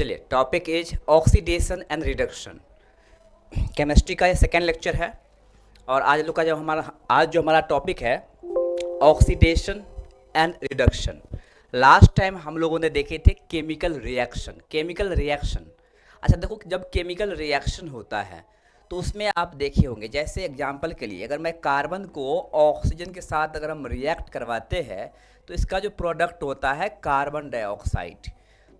चलिए, topic is oxidation and reduction. Chemistry का ये सेकेंड लेक्चर है और आज जो हमारा टॉपिक है oxidation and reduction. Last time हम लोगों ने देखे थे केमिकल रिएक्शन। अच्छा देखो, जब केमिकल रिएक्शन होता है तो उसमें आप देखे होंगे, जैसे एग्जांपल के लिए अगर मैं कार्बन को ऑक्सीजन के साथ अगर हम रिएक्ट करवाते हैं तो इसका जो प्रोडक्ट होता है कार्बन डाइऑक्साइड।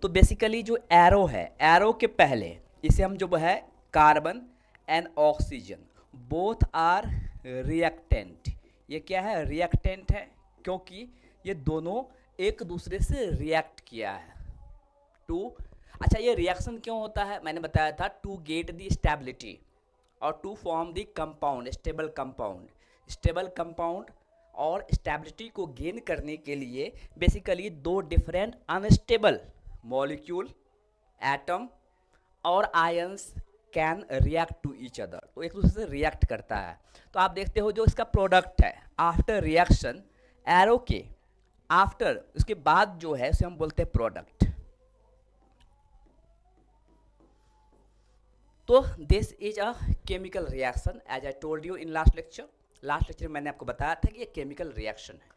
तो बेसिकली जो एरो है, एरो के पहले इसे हम जो है carbon and oxygen both are reactant. ये क्या है? रिएक्टेंट है, क्योंकि ये दोनों एक दूसरे से रिएक्ट किया है टू। अच्छा, ये रिएक्शन क्यों होता है? मैंने बताया था टू गेट द स्टेबिलिटी और to form the compound, stable compound और स्टेबिलिटी को गेन करने के लिए बेसिकली दो डिफरेंट अनस्टेबल मॉलिक्यूल, एटम और ions can react to each other, तो एक दूसरे से रिएक्ट करता है। तो आप देखते हो जो इसका प्रोडक्ट है आफ्टर रिएक्शन, एरो के आफ्टर उसके बाद जो है उसे हम बोलते हैं प्रोडक्ट। तो this is a chemical reaction as I told you in last lecture में मैंने आपको बताया था कि ये केमिकल रिएक्शन है।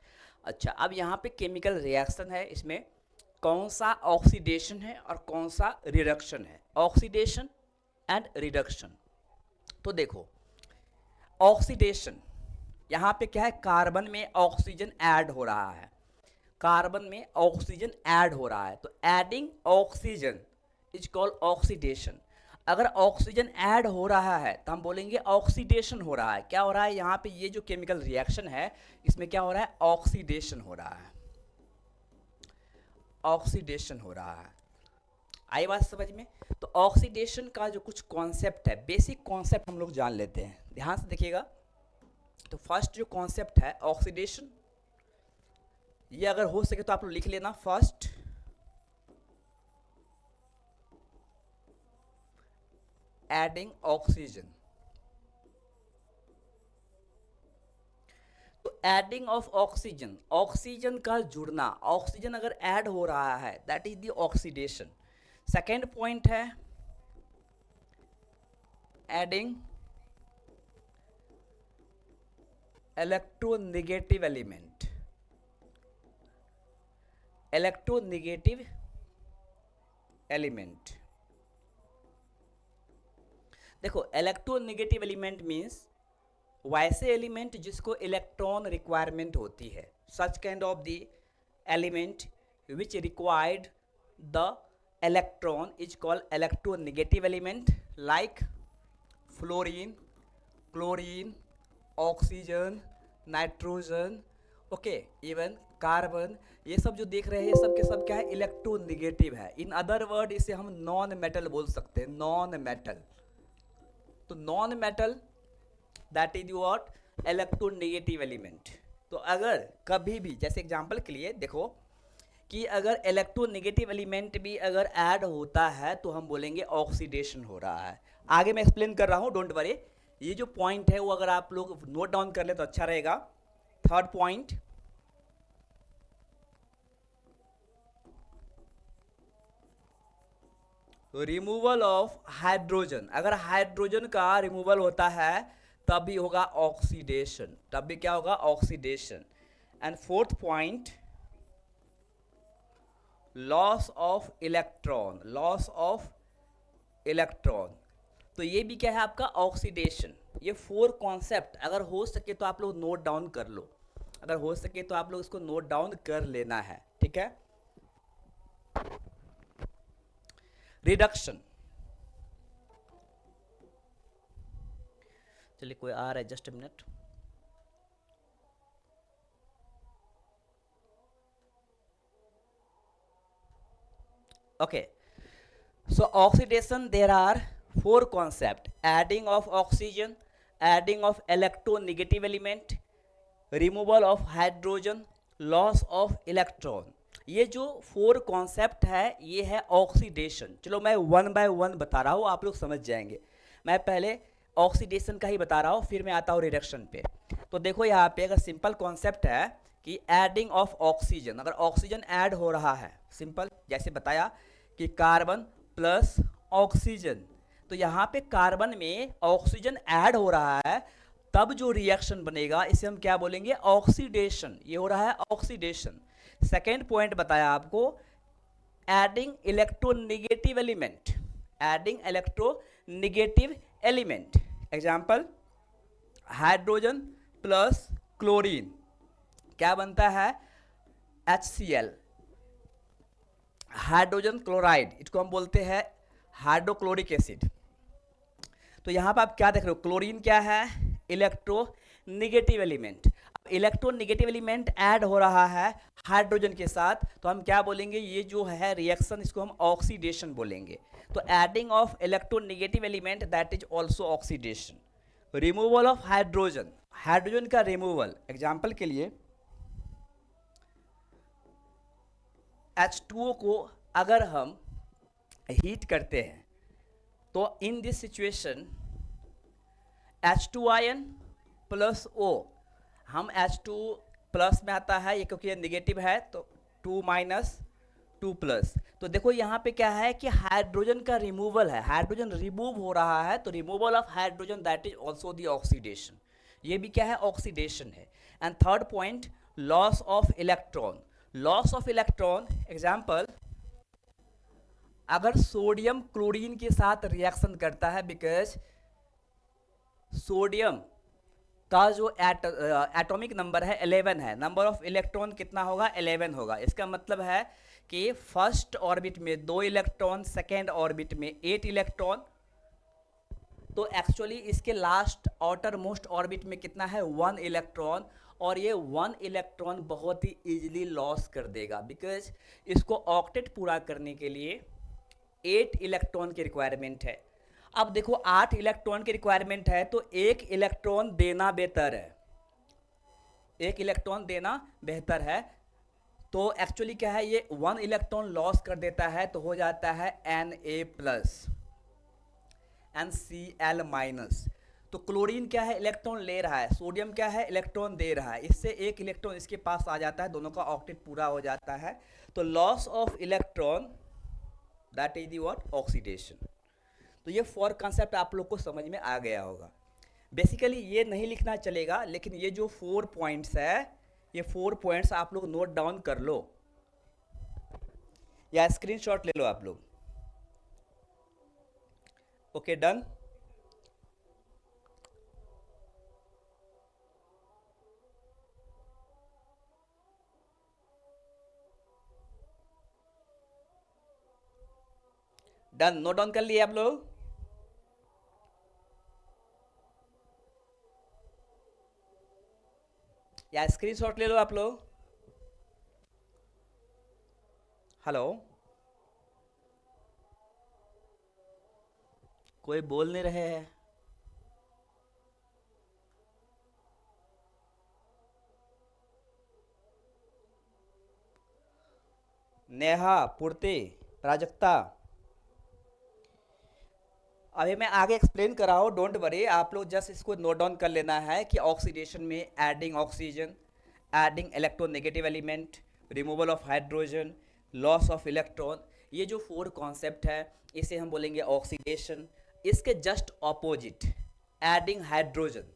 अच्छा, अब यहाँ पे केमिकल रिएक्शन है, इसमें कौन सा ऑक्सीडेशन है और कौन सा रिडक्शन है? Oxidation and reduction. तो देखो, ऑक्सीडेशन यहाँ पे क्या है? कार्बन में ऑक्सीजन ऐड हो रहा है, तो adding oxygen is called oxidation. अगर ऑक्सीजन ऐड हो रहा है तो हम बोलेंगे ऑक्सीडेशन हो रहा है। क्या हो रहा है यहाँ पे? ये जो केमिकल रिएक्शन है इसमें क्या हो रहा है? ऑक्सीडेशन हो रहा है, आई बात समझ में? तो ऑक्सीडेशन का जो कुछ कॉन्सेप्ट है, बेसिक कॉन्सेप्ट हम लोग जान लेते हैं, ध्यान से देखिएगा। तो फर्स्ट जो कॉन्सेप्ट है ऑक्सीडेशन, ये अगर हो सके तो आप लोग लिख लेना। First, adding oxygen. तो एडिंग ऑफ ऑक्सीजन, ऑक्सीजन का जुड़ना, ऑक्सीजन अगर ऐड हो रहा है that is the oxidation. Second point है एडिंग इलेक्ट्रोनेगेटिव एलिमेंट। देखो, इलेक्ट्रोनेगेटिव एलिमेंट मीन्स वैसे एलिमेंट जिसको इलेक्ट्रॉन रिक्वायरमेंट होती है, such kind of the element which required the electron is called electronegative element, like fluorine, chlorine, oxygen, nitrogen, okay, even carbon. ये सब जो देख रहे हैं ये सब के सब क्या है? इलेक्ट्रोनेगेटिव है। इन अदर वर्ड इसे हम नॉन मेटल बोल सकते हैं, नॉन मेटल। तो non metal that is what? Electronegative element. तो अगर कभी भी, जैसे एग्जांपल के लिए देखो कि अगर इलेक्ट्रोनेगेटिव एलिमेंट भी अगर ऐड होता है तो हम बोलेंगे ऑक्सीडेशन हो रहा है। आगे मैं एक्सप्लेन कर रहा हूँ, डोंट वरी। ये जो पॉइंट है वो अगर आप लोग नोट डाउन कर ले तो अच्छा रहेगा। Third point, removal of hydrogen. अगर हाइड्रोजन का रिमूवल होता है तब भी होगा ऑक्सीडेशन, तब भी क्या होगा? Oxidation. And fourth point, loss of electron. तो ये भी क्या है आपका? ऑक्सीडेशन। ये फोर कॉन्सेप्ट अगर हो सके तो आप लोग नोट डाउन कर लो, अगर हो सके तो आप लोग इसको नोट डाउन कर लेना है, ठीक है? रिडक्शन, चलिए कोई आ रहा है, just a minute. Okay, so oxidation there are four concepts: adding of oxygen, adding of electronegative element, removal of hydrogen, loss of electron। ये जो फोर कॉन्सेप्ट है ये है ऑक्सीडेशन। चलो मैं वन बाय वन बता रहा हूँ, आप लोग समझ जाएंगे। मैं पहले ऑक्सीडेशन का ही बता रहा हूँ, फिर मैं आता हूँ रिडक्शन पे। तो देखो यहाँ पे अगर सिंपल कॉन्सेप्ट है कि एडिंग ऑफ ऑक्सीजन, अगर ऑक्सीजन ऐड हो रहा है, सिंपल जैसे बताया कि कार्बन प्लस ऑक्सीजन। तो यहाँ पे कार्बन में ऑक्सीजन ऐड हो रहा है, तब जो रिएक्शन बनेगा इसे हम क्या बोलेंगे, ऑक्सीडेशन। ये हो रहा है ऑक्सीडेशन। सेकेंड पॉइंट बताया आपको, adding electronegative element, adding electronegative element. Example, hydrogen plus chlorine क्या बनता है, HCl, हाइड्रोजन क्लोराइड, इसको हम बोलते हैं हाइड्रोक्लोरिक एसिड। तो यहाँ पर आप क्या देख रहे हो, क्लोरीन क्या है, इलेक्ट्रोनेगेटिव एलिमेंट। अब इलेक्ट्रोनेगेटिव एलिमेंट ऐड हो रहा है हाइड्रोजन के साथ, तो हम क्या बोलेंगे, ये जो है रिएक्शन, इसको हम ऑक्सीडेशन बोलेंगे। तो adding of electronegative element, that is also oxidation. Removal of hydrogen, hydrogen का रिमूवल। एग्जाम्पल के लिए H2O को अगर हम हीट करते हैं तो in this situation H2 ion plus O, हम H2 प्लस में आता है ये, क्योंकि ये निगेटिव है, तो 2 माइनस 2 प्लस। तो देखो यहाँ पे क्या है कि हाइड्रोजन का रिमूवल है, हाइड्रोजन रिमूव हो रहा है, तो removal of hydrogen, that is also the oxidation. ये भी क्या है, ऑक्सीडेशन है। And third point, loss of electron, loss of electron. Example, अगर सोडियम क्लोरीन के साथ रिएक्शन करता है, बिकॉज सोडियम का जो एटॉमिक नंबर है 11 है, नंबर ऑफ इलेक्ट्रॉन कितना होगा, 11 होगा। इसका मतलब है कि फर्स्ट ऑर्बिट में 2 इलेक्ट्रॉन, सेकेंड ऑर्बिट में 8 इलेक्ट्रॉन। तो एक्चुअली इसके लास्ट आउटर मोस्ट ऑर्बिट में कितना है, 1 इलेक्ट्रॉन, और ये 1 इलेक्ट्रॉन बहुत ही इजीली लॉस कर देगा, बिकॉज इसको ऑक्टेट पूरा करने के लिए 8 इलेक्ट्रॉन की रिक्वायरमेंट है। अब देखो 8 इलेक्ट्रॉन की रिक्वायरमेंट है, तो 1 इलेक्ट्रॉन देना बेहतर है, 1 इलेक्ट्रॉन देना बेहतर है। तो एक्चुअली क्या है, ये 1 इलेक्ट्रॉन लॉस कर देता है, तो हो जाता है Na प्लस NCl माइनस। तो क्लोरीन क्या है, इलेक्ट्रॉन ले रहा है, सोडियम क्या है, इलेक्ट्रॉन दे रहा है, इससे 1 इलेक्ट्रॉन इसके पास आ जाता है, दोनों का ऑक्टेट पूरा हो जाता है। तो loss of electron, that is the what, oxidation. तो ये 4 कॉन्सेप्ट आप लोग को समझ में आ गया होगा। बेसिकली ये नहीं लिखना चलेगा, लेकिन ये जो 4 पॉइंट्स है, ये 4 पॉइंट्स आप लोग नोट डाउन कर लो या स्क्रीनशॉट ले लो आप लोग। Okay, done. Done, note down कर लिए आप लोग। या स्क्रीनशॉट ले लो आप लोग। हेलो, कोई बोल नहीं रहे हैं। नेहा, पूर्ति, प्राजक्ता, अभी मैं आगे एक्सप्लेन कर रहा हूँ, डोंट वरी, आप लोग जस्ट इसको नोट डाउन कर लेना है कि ऑक्सीडेशन में adding oxygen, adding electronegative element, removal of hydrogen, loss of electron, ये जो 4 कॉन्सेप्ट है इसे हम बोलेंगे ऑक्सीडेशन। इसके just opposite, adding hydrogen,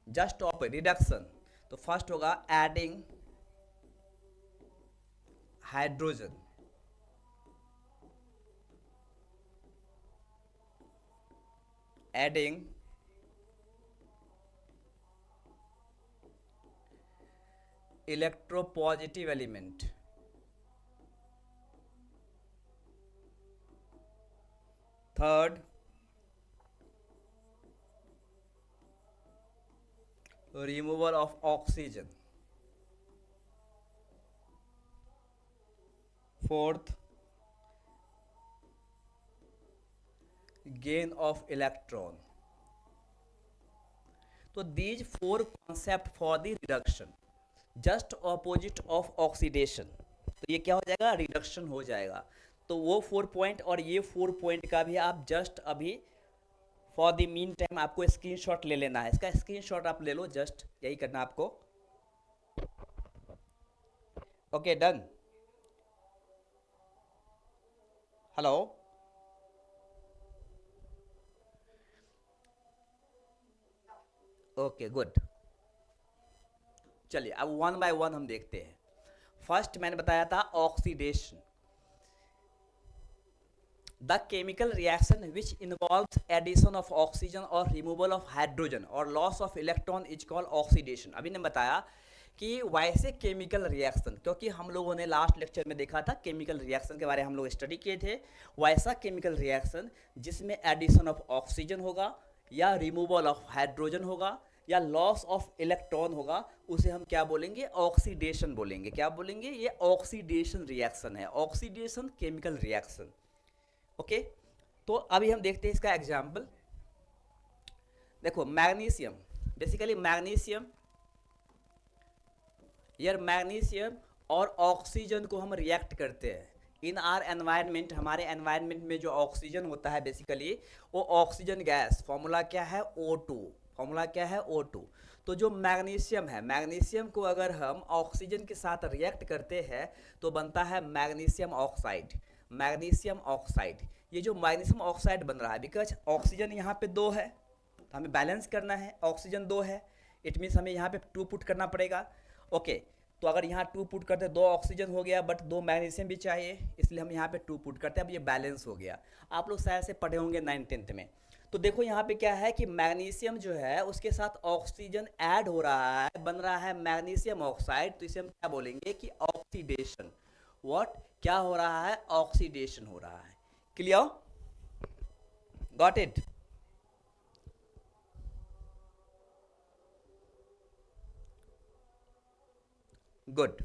just op reduction. तो फर्स्ट होगा adding hydrogen, adding electropositive element, third removal of oxygen, fourth gain of electron. तो these 4 concept for the reduction, just opposite of oxidation, तो ये क्या हो जाएगा, reduction हो जाएगा। तो वो 4 पॉइंट और ये 4 पॉइंट का भी आप जस्ट अभी फॉर द मीन टाइम आपको स्क्रीनशॉट ले लेना है, इसका स्क्रीनशॉट आप ले लो, जस्ट यही करना आपको। Okay done. Hello, okay good. चलिए अब वन बाय वन हम देखते हैं। फर्स्ट मैंने बताया था oxidation, the chemical reaction which involves addition of oxygen और रिमूवल ऑफ हाइड्रोजन और loss of electron is called oxidation. अभी ने बताया कि वैसे केमिकल रिएक्शन, क्योंकि हम लोगों ने लास्ट लेक्चर में देखा था केमिकल रिएक्शन के बारे में हम लोग स्टडी किए थे, वैसा केमिकल रिएक्शन जिसमें एडिशन ऑफ ऑक्सीजन होगा या रिमूवल ऑफ हाइड्रोजन होगा या लॉस ऑफ इलेक्ट्रॉन होगा, उसे हम क्या बोलेंगे, ऑक्सीडेशन बोलेंगे। क्या बोलेंगे, ये ऑक्सीडेशन रिएक्शन है, ऑक्सीडेशन केमिकल रिएक्शन। ओके, तो अभी हम देखते हैं इसका एग्जाम्पल। देखो मैग्नीशियम, बेसिकली मैग्नीशियम, यार मैग्नीशियम और ऑक्सीजन को हम रिएक्ट करते हैं इन आर एनवायरनमेंट। हमारे एनवायरनमेंट में जो ऑक्सीजन होता है बेसिकली वो ऑक्सीजन गैस, फॉर्मूला क्या है O2, फॉर्मूला क्या है O2। तो जो मैग्नीशियम है, मैग्नीशियम को अगर हम ऑक्सीजन के साथ रिएक्ट करते हैं तो बनता है मैग्नीशियम ऑक्साइड, मैग्नीशियम ऑक्साइड। ये जो मैग्नीशियम ऑक्साइड बन रहा है, बिकॉज ऑक्सीजन यहाँ पे 2 है तो हमें बैलेंस करना है, ऑक्सीजन 2 है, इट मीन्स हमें यहाँ पे 2 पुट करना पड़ेगा। ओके, तो अगर यहाँ 2 पुट करते 2 ऑक्सीजन हो गया, बट 2 मैग्नीशियम भी चाहिए, इसलिए हम यहाँ पे 2 पुट करते हैं। अब ये बैलेंस हो गया, आप लोग शायद से पढ़े होंगे 9th-10th में। तो देखो यहाँ पे क्या है कि मैग्नीशियम जो है उसके साथ ऑक्सीजन ऐड हो रहा है, बन रहा है मैग्नीशियम ऑक्साइड, तो इसे हम क्या बोलेंगे कि ऑक्सीडेशन। व्हाट, क्या हो रहा है, ऑक्सीडेशन हो रहा है। Clear, got it. गुड।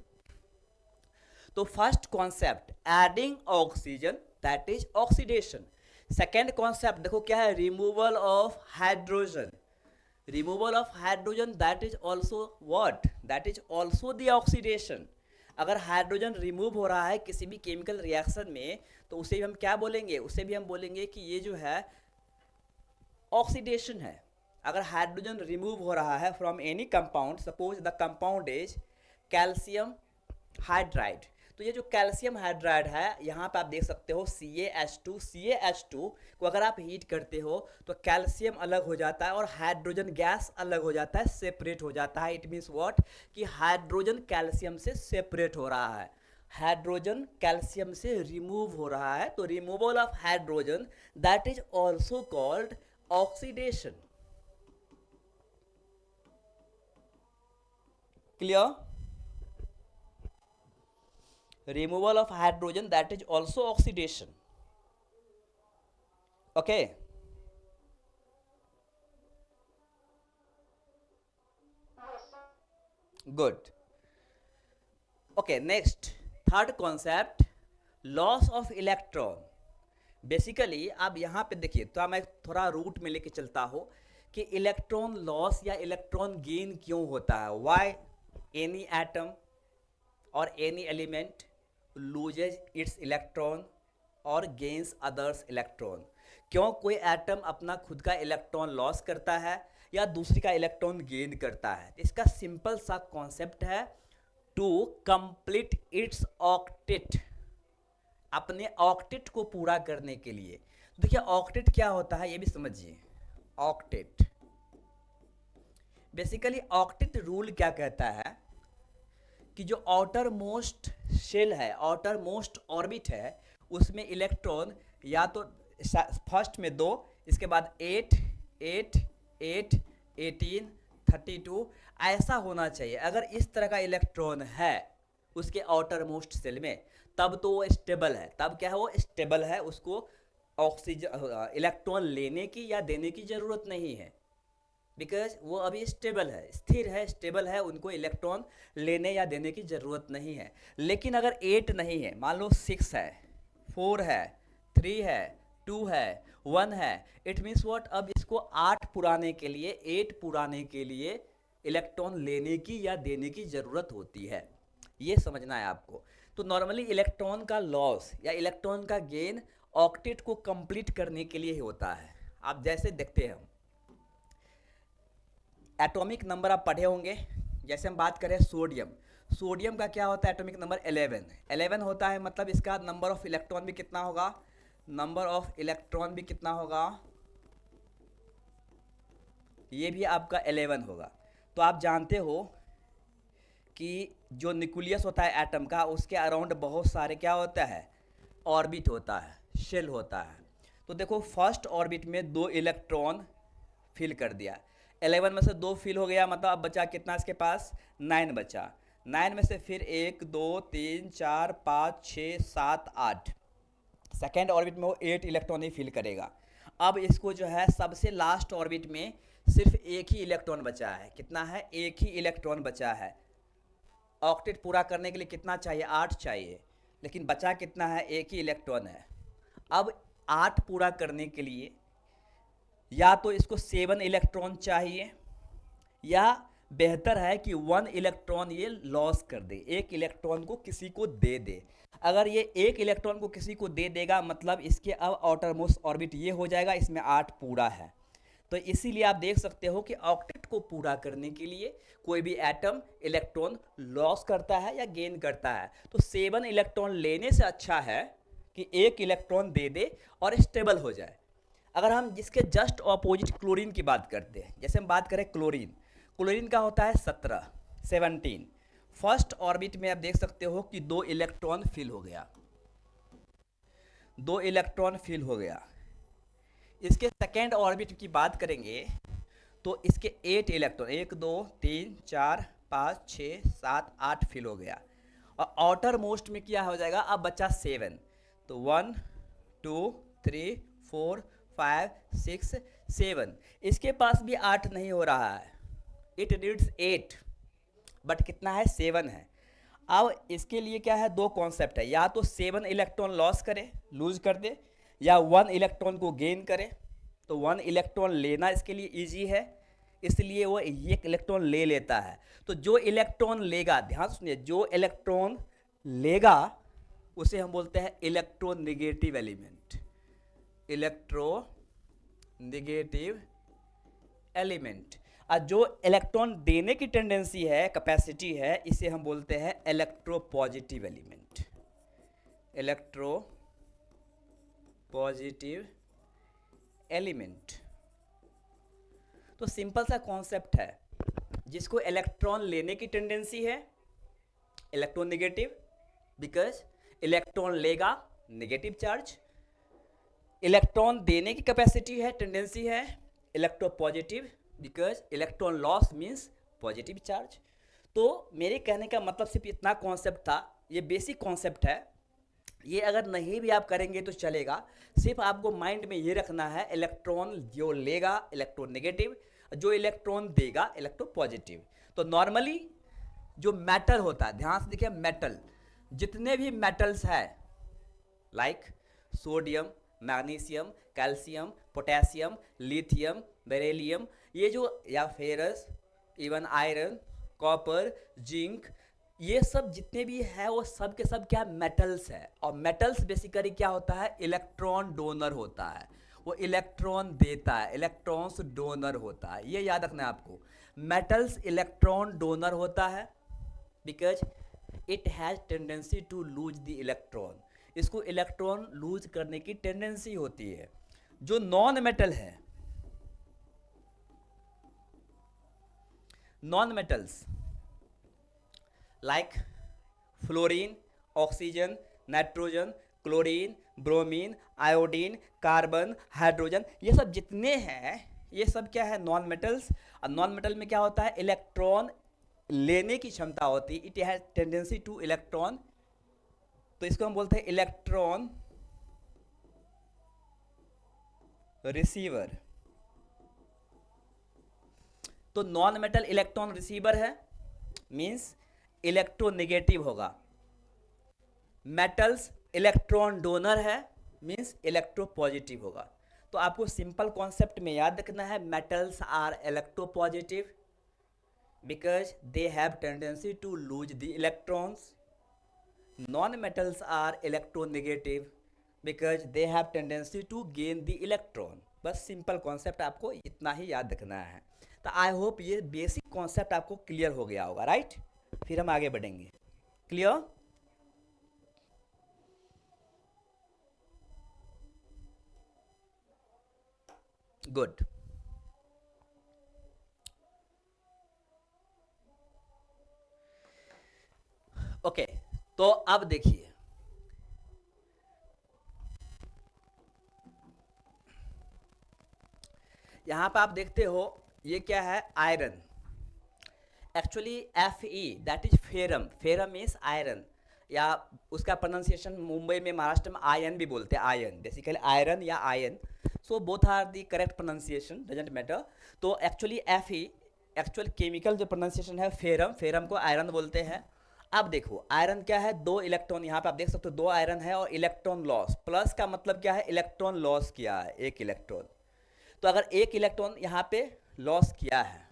तो first concept adding oxygen, that is oxidation. Second concept देखो क्या है, removal of hydrogen, removal of hydrogen that is also what, that is also the oxidation. अगर हाइड्रोजन रिमूव हो रहा है किसी भी केमिकल रिएक्शन में तो उसे भी हम क्या बोलेंगे, उसे भी हम बोलेंगे कि ये जो है ऑक्सीडेशन है। अगर हाइड्रोजन रिमूव हो रहा है from any compound, suppose the compound is calcium hydride, तो ये जो कैल्शियम हाइड्राइड है यहाँ पे आप देख सकते हो CaH2, CaH2 को अगर आप हीट करते हो तो कैल्शियम अलग हो जाता है और हाइड्रोजन गैस अलग हो जाता है, सेपरेट हो जाता है। इट मीन्स व्हाट, कि हाइड्रोजन कैल्शियम से सेपरेट हो रहा है, हाइड्रोजन कैल्शियम से रिमूव हो रहा है। तो removal of hydrogen that is also called oxidation. Clear, removal of hydrogen that is also oxidation. Okay, good. Okay, next third concept, loss of electron। Basically आप यहाँ पे देखिए, तो मैं थोड़ा रूट में लेके चलता हूँ कि इलेक्ट्रॉन लॉस या इलेक्ट्रॉन गेन क्यों होता है। वाई एनी एटम और any element loses it's electron और गेन्स अदर्स इलेक्ट्रॉन। क्यों कोई एटम अपना खुद का इलेक्ट्रॉन लॉस करता है या दूसरी का इलेक्ट्रॉन गेन करता है। इसका सिंपल सा कॉन्सेप्ट है, टू कंप्लीट इट्स ऑक्टेट, अपने ऑक्टेट को पूरा करने के लिए। देखिए ऑक्टेट क्या होता है ये भी समझिए। ऑक्टेट बेसिकली, ऑक्टेट रूल क्या कहता है कि जो आउटर मोस्ट शेल है, आउटर मोस्ट ऑर्बिट है, उसमें इलेक्ट्रॉन या तो फर्स्ट में 2, इसके बाद 8, 8, 8, 18, 32 ऐसा होना चाहिए। अगर इस तरह का इलेक्ट्रॉन है उसके आउटर मोस्ट सेल में तब तो वो स्टेबल है। तब क्या है, वो स्टेबल है, उसको ऑक्सीजन इलेक्ट्रॉन लेने की या देने की ज़रूरत नहीं है, बिकॉज वो अभी स्टेबल है, स्थिर है, स्टेबल है, उनको इलेक्ट्रॉन लेने या देने की ज़रूरत नहीं है। लेकिन अगर 8 नहीं है, मान लो 6 है, 4 है, 3 है, 2 है, 1 है, इट मीन्स व्हाट, अब इसको 8 पुराने के लिए, 8 पुराने के लिए इलेक्ट्रॉन लेने की या देने की ज़रूरत होती है। ये समझना है आपको। तो नॉर्मली इलेक्ट्रॉन का लॉस या इलेक्ट्रॉन का गेन ऑक्टेट को कंप्लीट करने के लिए ही होता है। आप जैसे देखते हैं, एटॉमिक नंबर आप पढ़े होंगे। जैसे हम बात करें सोडियम, सोडियम का क्या होता है एटॉमिक नंबर 11, 11 होता है, मतलब इसका नंबर ऑफ इलेक्ट्रॉन भी कितना होगा, नंबर ऑफ इलेक्ट्रॉन भी कितना होगा, ये भी आपका 11 होगा। तो आप जानते हो कि जो न्यूक्लियस होता है एटम का, उसके अराउंड बहुत सारे क्या होता है, ऑर्बिट होता है, शेल होता है। तो देखो फर्स्ट ऑर्बिट में 2 इलेक्ट्रॉन फिल कर दिया, 11 में से 2 फिल हो गया, मतलब अब बचा कितना इसके पास, 9 बचा। 9 में से फिर 1 2 3 4 5 6 7 8, सेकेंड ऑर्बिट में वो 8 इलेक्ट्रॉन ही फिल करेगा। अब इसको जो है सबसे लास्ट ऑर्बिट में सिर्फ एक ही इलेक्ट्रॉन बचा है, कितना है, एक ही इलेक्ट्रॉन बचा है। ऑक्टेट पूरा करने के लिए कितना चाहिए, 8 चाहिए, लेकिन बचा कितना है, एक ही इलेक्ट्रॉन है। अब 8 पूरा करने के लिए या तो इसको 7 इलेक्ट्रॉन चाहिए, या बेहतर है कि 1 इलेक्ट्रॉन ये लॉस कर दे, एक इलेक्ट्रॉन को किसी को दे दे। अगर ये एक इलेक्ट्रॉन को किसी को दे देगा, मतलब इसके अब आउटर मोस्ट ऑर्बिट ये हो जाएगा, इसमें 8 पूरा है। तो इसीलिए आप देख सकते हो कि ऑक्टेट को पूरा करने के लिए कोई भी एटम इलेक्ट्रॉन लॉस करता है या गेन करता है। तो 7 इलेक्ट्रॉन लेने से अच्छा है कि एक इलेक्ट्रॉन दे दे और स्टेबल हो जाए। अगर हम जिसके जस्ट ऑपोजिट क्लोरीन की बात करते हैं, जैसे हम बात करें क्लोरीन, क्लोरीन का होता है 17 फर्स्ट ऑर्बिट में आप देख सकते हो कि 2 इलेक्ट्रॉन फिल हो गया, 2 इलेक्ट्रॉन फिल हो गया। इसके सेकेंड ऑर्बिट की बात करेंगे तो इसके 8 इलेक्ट्रॉन, 1 2 3 4 5 6 7 8 फिल हो गया, और आउटर मोस्ट में क्या हो जाएगा, अब बचा 7। तो 1 2 3 4 5 6 7, इसके पास भी 8 नहीं हो रहा है, इट नीड्स 8, बट कितना है, 7 है। अब इसके लिए क्या है, 2 कॉन्सेप्ट है, या तो 7 इलेक्ट्रॉन लॉस करे, लूज कर दे, या 1 इलेक्ट्रॉन को गेन करे। तो 1 इलेक्ट्रॉन लेना इसके लिए इजी है, इसलिए वो 1 इलेक्ट्रॉन ले लेता है। तो जो इलेक्ट्रॉन लेगा, ध्यान सुनिए, जो इलेक्ट्रॉन लेगा उसे हम बोलते हैं इलेक्ट्रोनेगेटिव एलिमेंट, इलेक्ट्रोनेगेटिव एलिमेंट। और जो इलेक्ट्रॉन देने की टेंडेंसी है, कैपेसिटी है, इसे हम बोलते हैं इलेक्ट्रोपॉजिटिव एलिमेंट, इलेक्ट्रोपॉजिटिव एलिमेंट। तो सिंपल सा कॉन्सेप्ट है, जिसको इलेक्ट्रॉन लेने की टेंडेंसी है इलेक्ट्रोनेगेटिव, बिकॉज इलेक्ट्रॉन लेगा नेगेटिव चार्ज, इलेक्ट्रॉन देने की कैपेसिटी है, टेंडेंसी है electropositive, because electron loss means positive charge. तो मेरे कहने का मतलब सिर्फ इतना कॉन्सेप्ट था, ये बेसिक कॉन्सेप्ट है, ये अगर नहीं भी आप करेंगे तो चलेगा। सिर्फ आपको माइंड में ये रखना है, इलेक्ट्रॉन जो लेगा इलेक्ट्रोनेगेटिव, जो इलेक्ट्रॉन देगा इलेक्ट्रोपॉजिटिव। तो नॉर्मली जो मेटल होता है, ध्यान से देखिए, मेटल, जितने भी मेटल्स हैं like sodium, magnesium, calcium, potassium, lithium, beryllium, ये जो, या ferrous, even iron, copper, zinc, ये सब जितने भी है वो सब के सब क्या मेटल्स है। और मेटल्स बेसिकली क्या होता है, इलेक्ट्रॉन डोनर होता है, वो इलेक्ट्रॉन देता है, इलेक्ट्रॉन्स डोनर होता है, ये याद रखना है आपको। मेटल्स इलेक्ट्रॉन डोनर होता है because it has tendency to lose the electron, इसको इलेक्ट्रॉन लूज करने की टेंडेंसी होती है। जो नॉन मेटल है, non metals like fluorine, oxygen, nitrogen, chlorine, bromine, iodine, carbon, hydrogen, ये सब जितने हैं ये सब क्या है, नॉन मेटल्स। और नॉन मेटल में क्या होता है, इलेक्ट्रॉन लेने की क्षमता होती है, it has tendency to electron, तो इसको हम बोलते हैं इलेक्ट्रॉन रिसीवर। तो नॉन मेटल इलेक्ट्रॉन रिसीवर है, मींस इलेक्ट्रोनेगेटिव होगा। मेटल्स इलेक्ट्रॉन डोनर है, मींस इलेक्ट्रोपॉजिटिव होगा। तो आपको सिंपल कॉन्सेप्ट में याद रखना है, metals are electropositive because they have tendency to lose the electrons, non metals are electronegative because they have tendency to gain the electron. बस सिंपल कॉन्सेप्ट आपको इतना ही याद रखना है। तो आई होप ये बेसिक कॉन्सेप्ट आपको क्लियर हो गया होगा, राइट। फिर हम आगे बढ़ेंगे। क्लियर? गुड। ओके, तो अब देखिए, यहां पर आप देखते हो ये क्या है, iron. Actually Fe that is ferrum, ferrum means iron, या उसका प्रोनाउंसिएशन मुंबई में महाराष्ट्र में आयन भी बोलते हैं, आयन बेसिकली आयरन या ion. So both are the correct pronunciation, doesn't matter. तो एक्चुअली Fe एक्चुअल केमिकल जो प्रोनाउंसिएशन है फेरम, फेरम को आयरन बोलते हैं। अब देखो आयरन क्या है, दो इलेक्ट्रॉन, यहाँ पे आप देख सकते हो दो आयरन है और इलेक्ट्रॉन लॉस, प्लस का मतलब क्या है, इलेक्ट्रॉन लॉस किया है एक इलेक्ट्रॉन। तो अगर एक इलेक्ट्रॉन यहाँ पे लॉस किया है,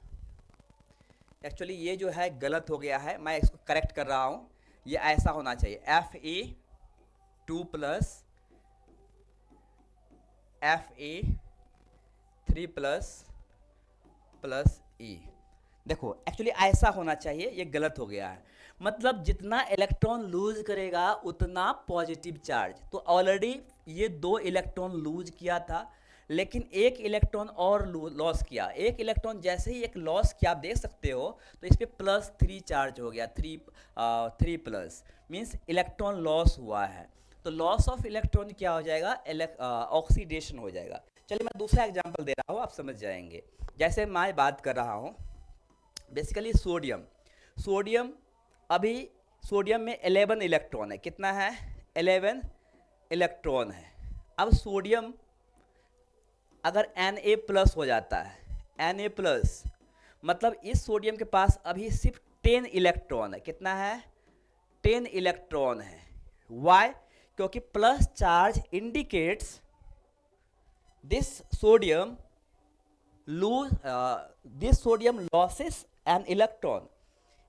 एक्चुअली ये जो है गलत हो गया है, मैं इसको करेक्ट कर रहा हूँ। ये ऐसा होना चाहिए Fe2 plus Fe3 plus plus E। देखो एक्चुअली ऐसा होना चाहिए, ये गलत हो गया है। मतलब जितना इलेक्ट्रॉन लूज करेगा उतना पॉजिटिव चार्ज। तो ऑलरेडी ये दो इलेक्ट्रॉन लूज किया था, लेकिन एक इलेक्ट्रॉन और लॉस किया। एक इलेक्ट्रॉन जैसे ही एक लॉस किया, आप देख सकते हो, तो इस पर +3 चार्ज हो गया, 3 प्लस मीन्स इलेक्ट्रॉन लॉस हुआ है। तो लॉस ऑफ इलेक्ट्रॉन क्या हो जाएगा, ऑक्सीडेशन हो जाएगा। चलिए मैं दूसरा एग्जांपल दे रहा हूँ, आप समझ जाएंगे। जैसे मैं बात कर रहा हूँ बेसिकली सोडियम, सोडियम अभी सोडियम में 11 इलेक्ट्रॉन है, कितना है, 11 इलेक्ट्रॉन है। अब सोडियम अगर Na+ हो जाता है, Na+, मतलब इस सोडियम के पास अभी सिर्फ 10 इलेक्ट्रॉन है, कितना है, 10 इलेक्ट्रॉन है। वाई? क्योंकि plus charge indicates this sodium this sodium losses an electron.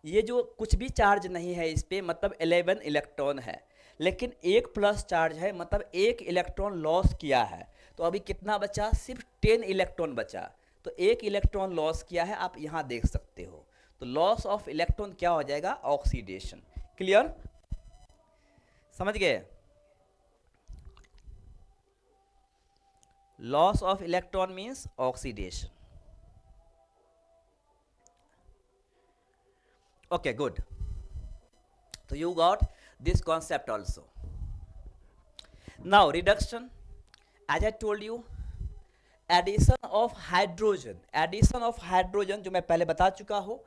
ये जो कुछ भी चार्ज नहीं है इस पर, मतलब 11 इलेक्ट्रॉन है, लेकिन एक प्लस चार्ज है, मतलब एक इलेक्ट्रॉन लॉस किया है। तो अभी कितना बचा, सिर्फ 10 इलेक्ट्रॉन बचा। तो एक इलेक्ट्रॉन लॉस किया है, आप यहाँ देख सकते हो। तो लॉस ऑफ इलेक्ट्रॉन क्या हो जाएगा, ऑक्सीडेशन। क्लियर? समझ गए? Loss of electron means oxidation. Okay, good. So you got this concept also. Now reduction, as I told you, addition of hydrogen, addition of hydrogen जो मैं पहले बता चुका हूँ।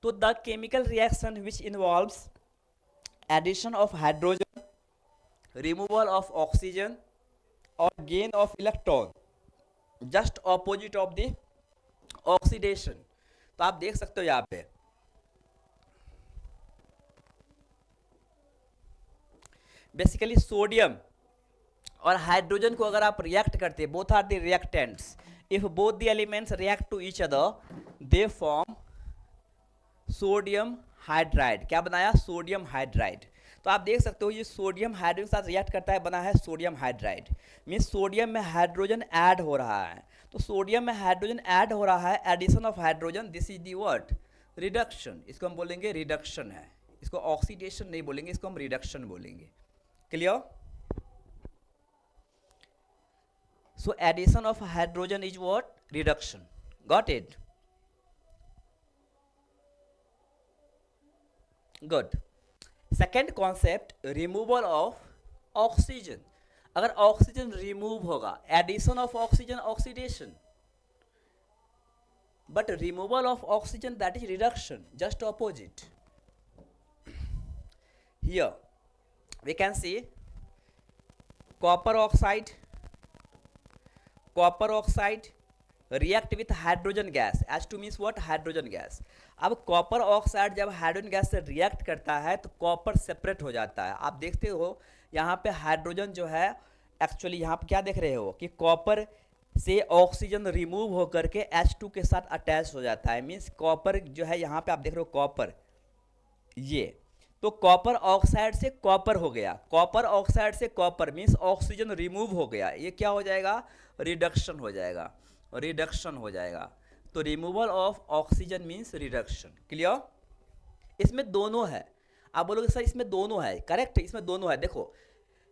तो the chemical reaction which involves addition of hydrogen, removal of oxygen or gain of electron, just opposite of the oxidation। तो आप देख सकते हो यहाँ पे बेसिकली सोडियम और हाइड्रोजन को अगर आप रिएक्ट करते हैं, both are the reactants, if both the elements react to each other they form sodium hydride. क्या बनाया, सोडियम हाइड्राइड। तो आप देख सकते हो ये सोडियम हाइड्रोजन के साथ रिएक्ट करता है, बना है सोडियम हाइड्राइड। मीन्स सोडियम में हाइड्रोजन ऐड हो रहा है। तो सोडियम में हाइड्रोजन ऐड हो रहा है, addition of hydrogen, this is the word reduction. इसको हम बोलेंगे रिडक्शन है, इसको ऑक्सीडेशन नहीं बोलेंगे, इसको हम रिडक्शन बोलेंगे। Clear? So addition of hydrogen is what? Reduction. Got it? Good. Second concept, removal of oxygen. अगर ऑक्सीजन रिमूव होगा, addition of oxygen oxidation, but removal of oxygen that is reduction, just opposite. Here we can see copper oxide react with hydrogen gas, H2 means what, hydrogen gas। अब copper oxide जब hydrogen gas से react करता है तो copper separate हो जाता है। आप देखते हो यहाँ पे हाइड्रोजन जो है, एक्चुअली यहाँ पे क्या देख रहे हो कि कॉपर से ऑक्सीजन रिमूव होकर के H2 के साथ अटैच हो जाता है। मीन्स कॉपर जो है यहाँ पे आप देख रहे हो कॉपर, ये तो कॉपर ऑक्साइड से कॉपर हो गया, कॉपर ऑक्साइड से कॉपर मीन्स ऑक्सीजन रिमूव हो गया, ये क्या हो जाएगा, रिडक्शन हो जाएगा, रिडक्शन हो जाएगा। तो removal of oxygen means reduction. Clear? इसमें दोनों है। आप बोलोगे सर इसमें दोनों है, करेक्ट, इसमें दोनों है। देखो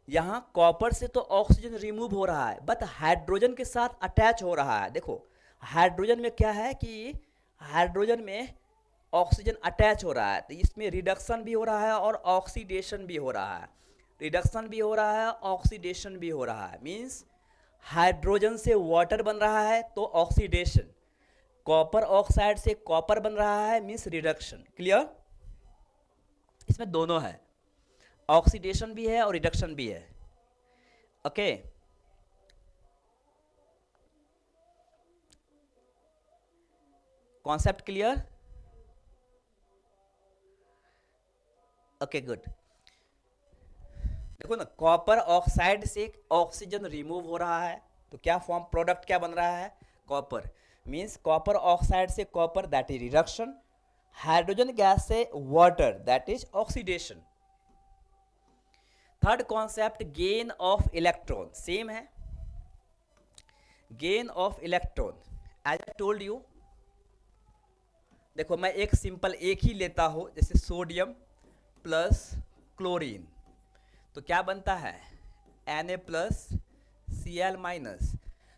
यहाँ कॉपर से तो ऑक्सीजन रिमूव हो रहा है बट हाइड्रोजन के साथ अटैच हो रहा है। देखो हाइड्रोजन में क्या है कि हाइड्रोजन में ऑक्सीजन अटैच हो रहा है, तो इसमें रिडक्शन भी हो रहा है और ऑक्सीडेशन भी हो रहा है, रिडक्शन भी हो रहा है, ऑक्सीडेशन भी हो रहा है। मीन्स हाइड्रोजन से वाटर बन रहा है तो ऑक्सीडेशन, कॉपर ऑक्साइड से कॉपर बन रहा है मीन्स रिडक्शन। क्लियर? इसमें दोनों है, ऑक्सीडेशन भी है और रिडक्शन भी है। Okay concept clear? Okay good. देखो ना कॉपर ऑक्साइड से ऑक्सीजन रिमूव हो रहा है तो क्या फॉर्म प्रोडक्ट क्या बन रहा है, कॉपर। मीन्स कॉपर ऑक्साइड से copper that is reduction, hydrogen gas से water that is oxidation. Third concept gain of electron, same है, gain of electron as I told you. देखो मैं एक सिंपल एक ही लेता हूं, जैसे सोडियम प्लस क्लोरीन, तो क्या बनता है Na प्लस Cl माइनस।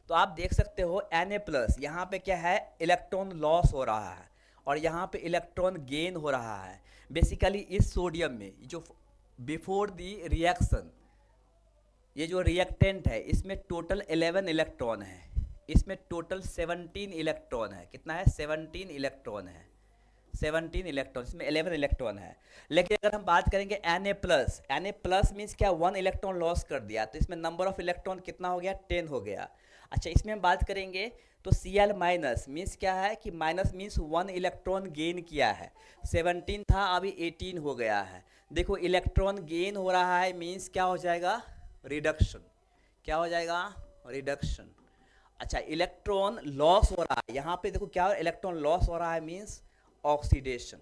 तो आप देख सकते हो Na प्लस, यहाँ पे क्या है इलेक्ट्रॉन लॉस हो रहा है और यहाँ पे इलेक्ट्रॉन गेन हो रहा है। बेसिकली इस सोडियम में जो बिफोर दी रिएक्शन ये जो रिएक्टेंट है इसमें टोटल 11 इलेक्ट्रॉन है, इसमें टोटल 17 इलेक्ट्रॉन है। कितना है, 17 इलेक्ट्रॉन है, 17 इलेक्ट्रॉन, इसमें 11 इलेक्ट्रॉन है। लेकिन अगर हम बात करेंगे Na प्लस मीन्स क्या 1 इलेक्ट्रॉन लॉस कर दिया तो इसमें नंबर ऑफ इलेक्ट्रॉन कितना हो गया, 10 हो गया। अच्छा इसमें हम बात करेंगे तो Cl माइनस मीन्स क्या है कि माइनस मीन्स 1 इलेक्ट्रॉन गेन किया है, 17 था अभी 18 हो गया है। देखो इलेक्ट्रॉन गेन हो रहा है मीन्स क्या हो जाएगा, रिडक्शन। क्या हो जाएगा, रिडक्शन। अच्छा इलेक्ट्रॉन लॉस हो रहा है, यहाँ पे देखो क्या इलेक्ट्रॉन लॉस हो रहा है मीन्स ऑक्सीडेशन।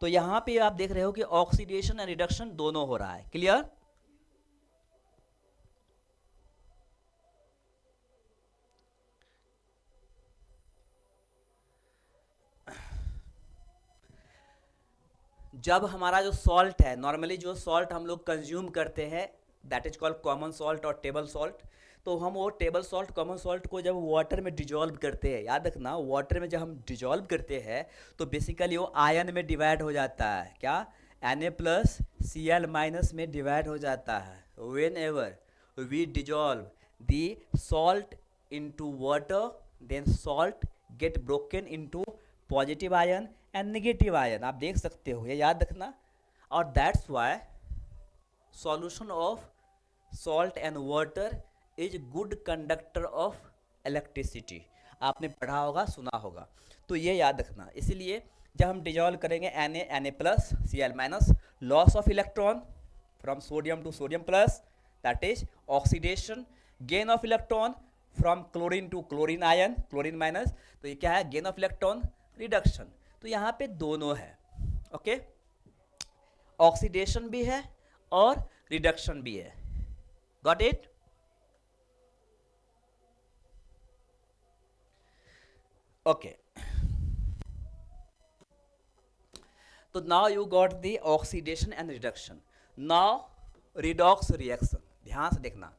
तो यहां पे आप देख रहे हो कि ऑक्सीडेशन एंड रिडक्शन दोनों हो रहा है। क्लियर? जब हमारा जो सॉल्ट है, नॉर्मली जो सॉल्ट हम लोग कंज्यूम करते हैं that is called common salt और टेबल सॉल्ट, तो हम वो टेबल सॉल्ट कॉमन सॉल्ट को जब वाटर में डिजॉल्व करते हैं, याद रखना वाटर में जब हम डिजॉल्व करते हैं तो बेसिकली वो आयन में डिवाइड हो जाता है, क्या Na प्लस Cl माइनस में डिवाइड हो जाता है। Whenever we dissolve the salt into water then salt get broken into positive ion and negative ion, आप देख सकते हो, ये याद रखना। और that's why solution of salt and water is good conductor of electricity. आपने पढ़ा होगा, सुना होगा, तो ये याद रखना। इसीलिए जब हम डिजॉल्व करेंगे Na plus Cl minus, loss of electron from sodium to sodium plus that is oxidation, gain of electron from chlorine to chlorine ion chlorine minus, तो ये क्या है गेन ऑफ इलेक्ट्रॉन, रिडक्शन। तो यहाँ पे दोनों है। ओके ऑक्सीडेशन भी है और रिडक्शन भी है। Got it? ओके तो now you got the oxidation and reduction. Now redox reaction, ध्यान से देखना।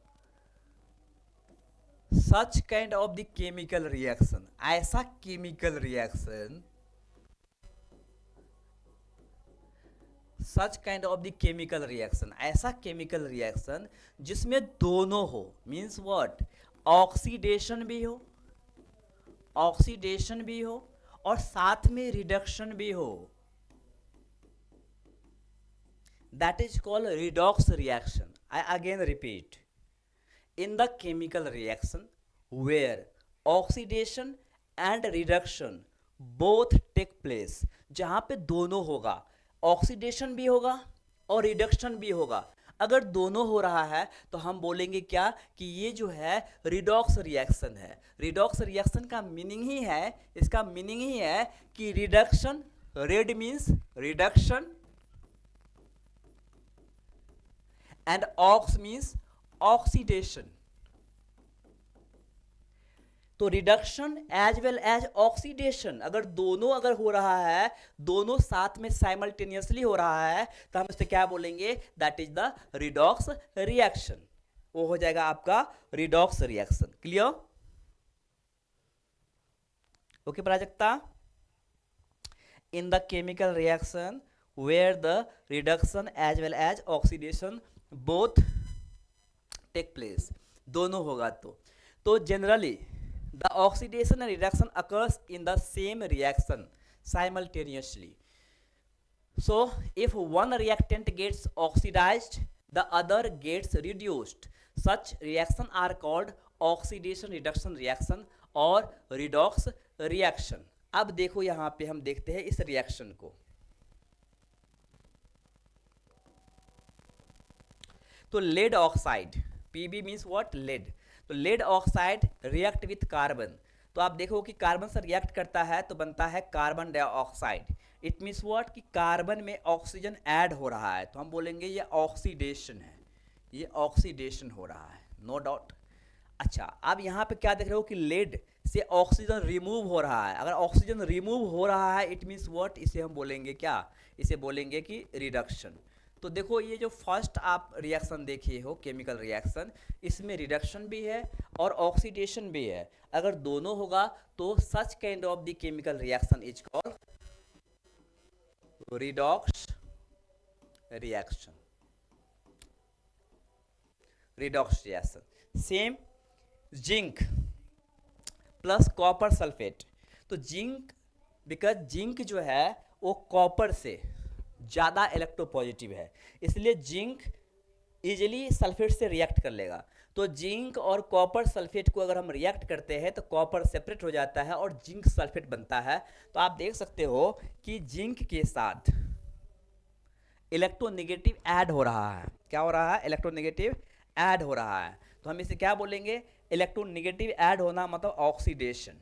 Such kind of the chemical reaction, ऐसा chemical reaction, such kind of the chemical reaction, ऐसा केमिकल रिएक्शन जिसमें दोनों हो, मीन्स व्हाट, ऑक्सीडेशन भी हो, ऑक्सीडेशन भी हो और साथ में रिडक्शन भी हो, that is called redox reaction. I again repeat, in the chemical reaction where oxidation and reduction both take place, जहाँ पे दोनों होगा, ऑक्सीडेशन भी होगा और रिडक्शन भी होगा। अगर दोनों हो रहा है तो हम बोलेंगे क्या कि ये जो है रिडॉक्स रिएक्शन है। रिडॉक्स रिएक्शन का मीनिंग ही है, इसका मीनिंग ही है कि reduction red means reduction and ox means oxidation. तो reduction as well as oxidation अगर दोनों अगर हो रहा है, दोनों साथ में साइमल्टेनियसली हो रहा है, तो हम इसे क्या बोलेंगे, that is the redox reaction. वो हो जाएगा आपका redox reaction. Clear? Okay Prajakta? In the chemical reaction where the reduction as well as oxidation both take place, दोनों होगा तो generally the oxidation and reduction occurs in the same reaction simultaneously. So if one reactant gets oxidized, the other gets reduced. Such reaction are called oxidation reduction reaction और redox reaction. अब देखो यहाँ पे हम देखते हैं इस रिएक्शन को। तो lead oxide, Pb means what, lead. तो lead oxide react with carbon, तो आप देखो कि कार्बन से रिएक्ट करता है तो बनता है carbon dioxide. It means what कि कार्बन में ऑक्सीजन ऐड हो रहा है, तो हम बोलेंगे ये ऑक्सीडेशन है, ये ऑक्सीडेशन हो रहा है, नो डाउट। अच्छा, अब यहाँ पे क्या देख रहे हो कि लेड से ऑक्सीजन रिमूव हो रहा है। अगर ऑक्सीजन रिमूव हो रहा है इट मीन्स व्हाट, इसे हम बोलेंगे क्या, इसे बोलेंगे कि रिडक्शन। तो देखो ये जो फर्स्ट आप रिएक्शन देखिए हो केमिकल रिएक्शन, इसमें रिडक्शन भी है और ऑक्सीडेशन भी है। अगर दोनों होगा तो such kind of the chemical reaction is called redox reaction. Redox reaction. Same zinc plus copper sulphate, तो जिंक, बिकॉज जिंक जो है वो कॉपर से ज़्यादा इलेक्ट्रोपॉजिटिव है, इसलिए जिंक इजीली सल्फेट से रिएक्ट कर लेगा। तो जिंक और कॉपर सल्फेट को अगर हम रिएक्ट करते हैं तो कॉपर सेपरेट हो जाता है और जिंक सल्फेट बनता है। तो आप देख सकते हो कि जिंक के साथ इलेक्ट्रोनेगेटिव ऐड हो रहा है। क्या हो रहा है, इलेक्ट्रोनेगेटिव ऐड हो रहा है। तो हम इसे क्या बोलेंगे, इलेक्ट्रोनेगेटिव ऐड होना मतलब ऑक्सीडेशन।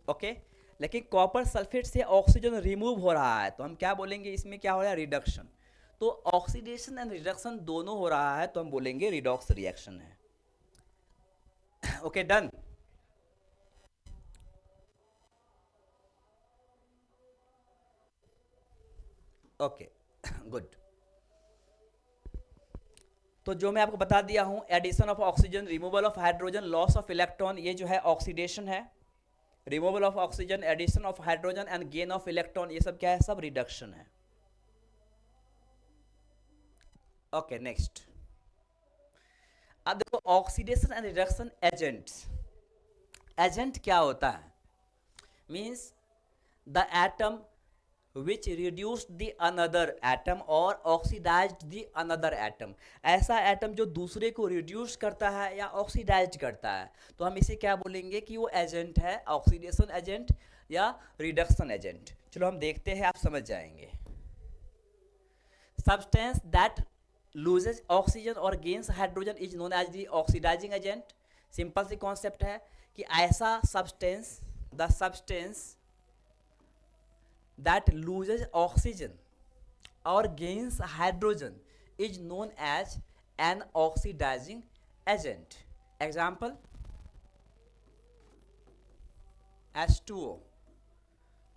ओके, लेकिन कॉपर सल्फेट से ऑक्सीजन रिमूव हो रहा है तो हम क्या बोलेंगे, इसमें क्या हो रहा है, रिडक्शन। तो ऑक्सीडेशन एंड रिडक्शन दोनों हो रहा है तो हम बोलेंगे रिडॉक्स रिएक्शन है। Okay, done. Okay, good. तो जो मैं आपको बता दिया हूं, addition of oxygen, removal of hydrogen, loss of electron, ये जो है ऑक्सीडेशन है। Removal of oxygen, addition of hydrogen and gain of electron, ये सब क्या है, सब रिडक्शन है। Okay, next. अब देखो oxidation and reduction agents. Agent क्या होता है, means the atom which reduced the another atom or oxidized the another atom। ऐसा एटम जो दूसरे को रिड्यूस करता है या ऑक्सीडाइज करता है, तो हम इसे क्या बोलेंगे कि वो एजेंट है, ऑक्सीडेशन एजेंट या रिडक्शन एजेंट। चलो हम देखते हैं, आप समझ जाएंगे। सब्सटेंस दैट लूजेज ऑक्सीजन और gains hydrogen is known as the oxidising agent. Simple सी कॉन्सेप्ट है कि ऐसा substance, the substance that loses oxygen or gains hydrogen is known as an oxidizing agent. Example, H2O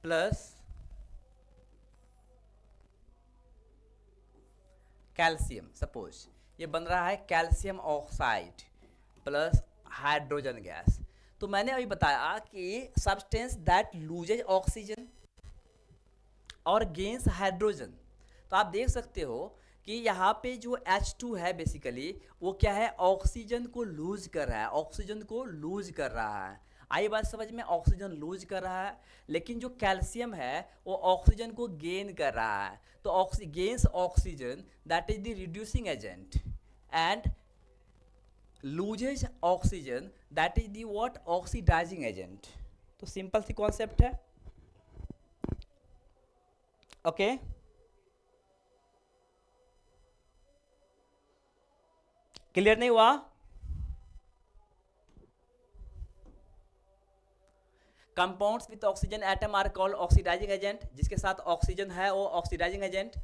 plus calcium, suppose ये बन रहा है calcium oxide plus hydrogen gas. तो मैंने अभी बताया कि सब्सटेंस दैट लूजेज ऑक्सीजन और गेंस हाइड्रोजन, तो आप देख सकते हो कि यहाँ पे जो H2 है बेसिकली वो क्या है, ऑक्सीजन को लूज कर रहा है, ऑक्सीजन को लूज कर रहा है। आई बात समझ में, ऑक्सीजन लूज कर रहा है, लेकिन जो कैल्शियम है वो ऑक्सीजन को गेन कर रहा है। तो gains oxygen that is the reducing agent and loses oxygen that is the what, oxidising agent. तो सिंपल सी कॉन्सेप्ट है। ओके, क्लियर नहीं हुआ? Compounds with oxygen atom are called oxidising agent, जिसके साथ ऑक्सीजन है वो oxidising agent.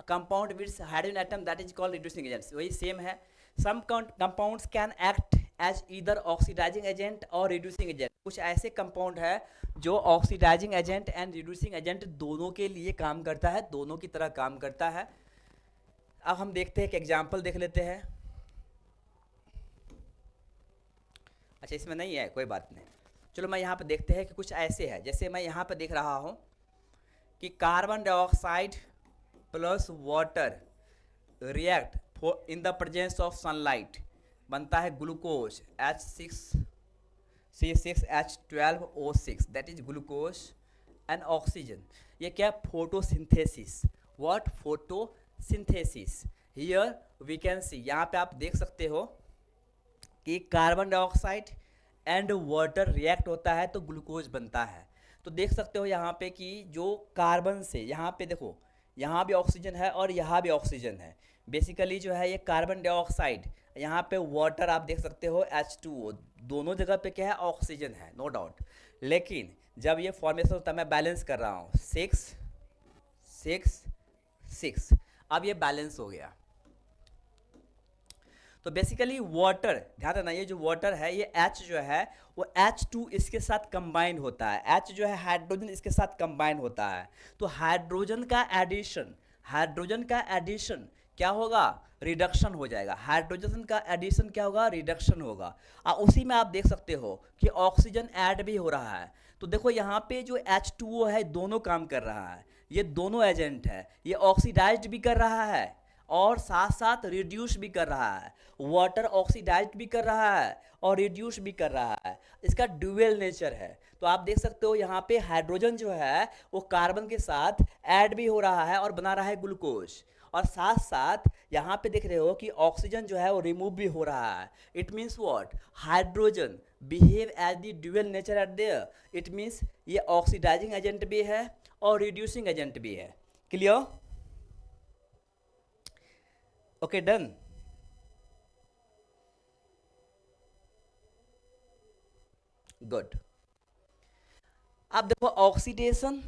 Compound with hydrogen atom that is called reducing agents, वही सेम है. Some compounds can act as either oxidising agent और reducing agent. कुछ ऐसे compound है जो oxidising agent and reducing agent दोनों के लिए काम करता है, दोनों की तरह काम करता है. अब हम देखते हैं, एक एग्जाम्पल देख लेते हैं. अच्छा इसमें नहीं है, कोई बात नहीं. चलो मैं यहाँ पे देखते हैं कि कुछ ऐसे है. जैसे मैं यहाँ पे देख रहा हूँ कि carbon dioxide plus water react for in the presence of sunlight बनता है glucose H6C6H12O6 that is glucose and oxygen. ये क्या, photosynthesis. What, photosynthesis. Here we can see, यहाँ पे आप देख सकते हो कि carbon dioxide and water react होता है तो ग्लूकोज बनता है. तो देख सकते हो यहाँ पे कि जो कार्बन से, यहाँ पे देखो यहाँ भी ऑक्सीजन है और यहाँ भी ऑक्सीजन है. बेसिकली जो है ये कार्बन डाइऑक्साइड, यहाँ पे वाटर आप देख सकते हो H2O, दोनों जगह पे क्या है, ऑक्सीजन है, नो डाउट. लेकिन जब ये फॉर्मेशन होता है, मैं बैलेंस कर रहा हूँ 6 6 6, अब ये बैलेंस हो गया. तो बेसिकली वाटर, ध्यान देना, ये जो वाटर है ये H जो है वो H2 इसके साथ कंबाइन होता है. H जो है हाइड्रोजन इसके साथ कंबाइन होता है. तो हाइड्रोजन का एडिशन क्या होगा, रिडक्शन हो जाएगा. हाइड्रोजन का एडिशन क्या होगा, रिडक्शन होगा. और उसी में आप देख सकते हो कि ऑक्सीजन ऐड भी हो रहा है. तो देखो यहाँ पे जो H2O है दोनों काम कर रहा है, ये दोनों एजेंट है. ये ऑक्सीडाइज्ड भी कर रहा है और साथ साथ रिड्यूस भी कर रहा है. वाटर ऑक्सीडाइज भी कर रहा है और रिड्यूस भी कर रहा है. इसका ड्यूअल नेचर है. तो आप देख सकते हो यहाँ पे हाइड्रोजन जो है वो कार्बन के साथ ऐड भी हो रहा है और बना रहा है ग्लूकोज, और साथ साथ यहाँ पे देख रहे हो कि ऑक्सीजन जो है वो रिमूव भी हो रहा है. It means what, hydrogen behave as the dual nature at there. It means ये ऑक्सीडाइजिंग एजेंट भी है और रिड्यूसिंग एजेंट भी है. क्लियर? Okay, done. गुड. अब देखो ऑक्सीडेशन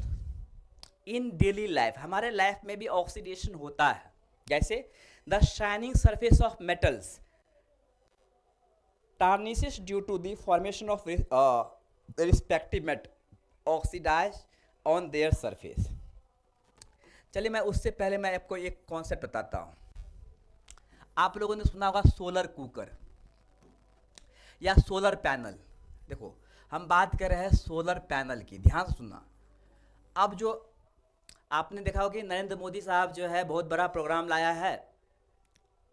इन डेली लाइफ, हमारे लाइफ में भी ऑक्सीडेशन होता है. जैसे the shining surface of metals tarnishes due to the formation of respective metal oxidized on their surface. चलिए मैं उससे पहले मैं आपको एक कॉन्सेप्ट बताता हूँ. आप लोगों ने सुना होगा सोलर कुकर या सोलर पैनल. देखो हम बात कर रहे हैं सोलर पैनल की, ध्यान से सुनना. अब जो आपने देखा होगा कि नरेंद्र मोदी साहब जो है बहुत बड़ा प्रोग्राम लाया है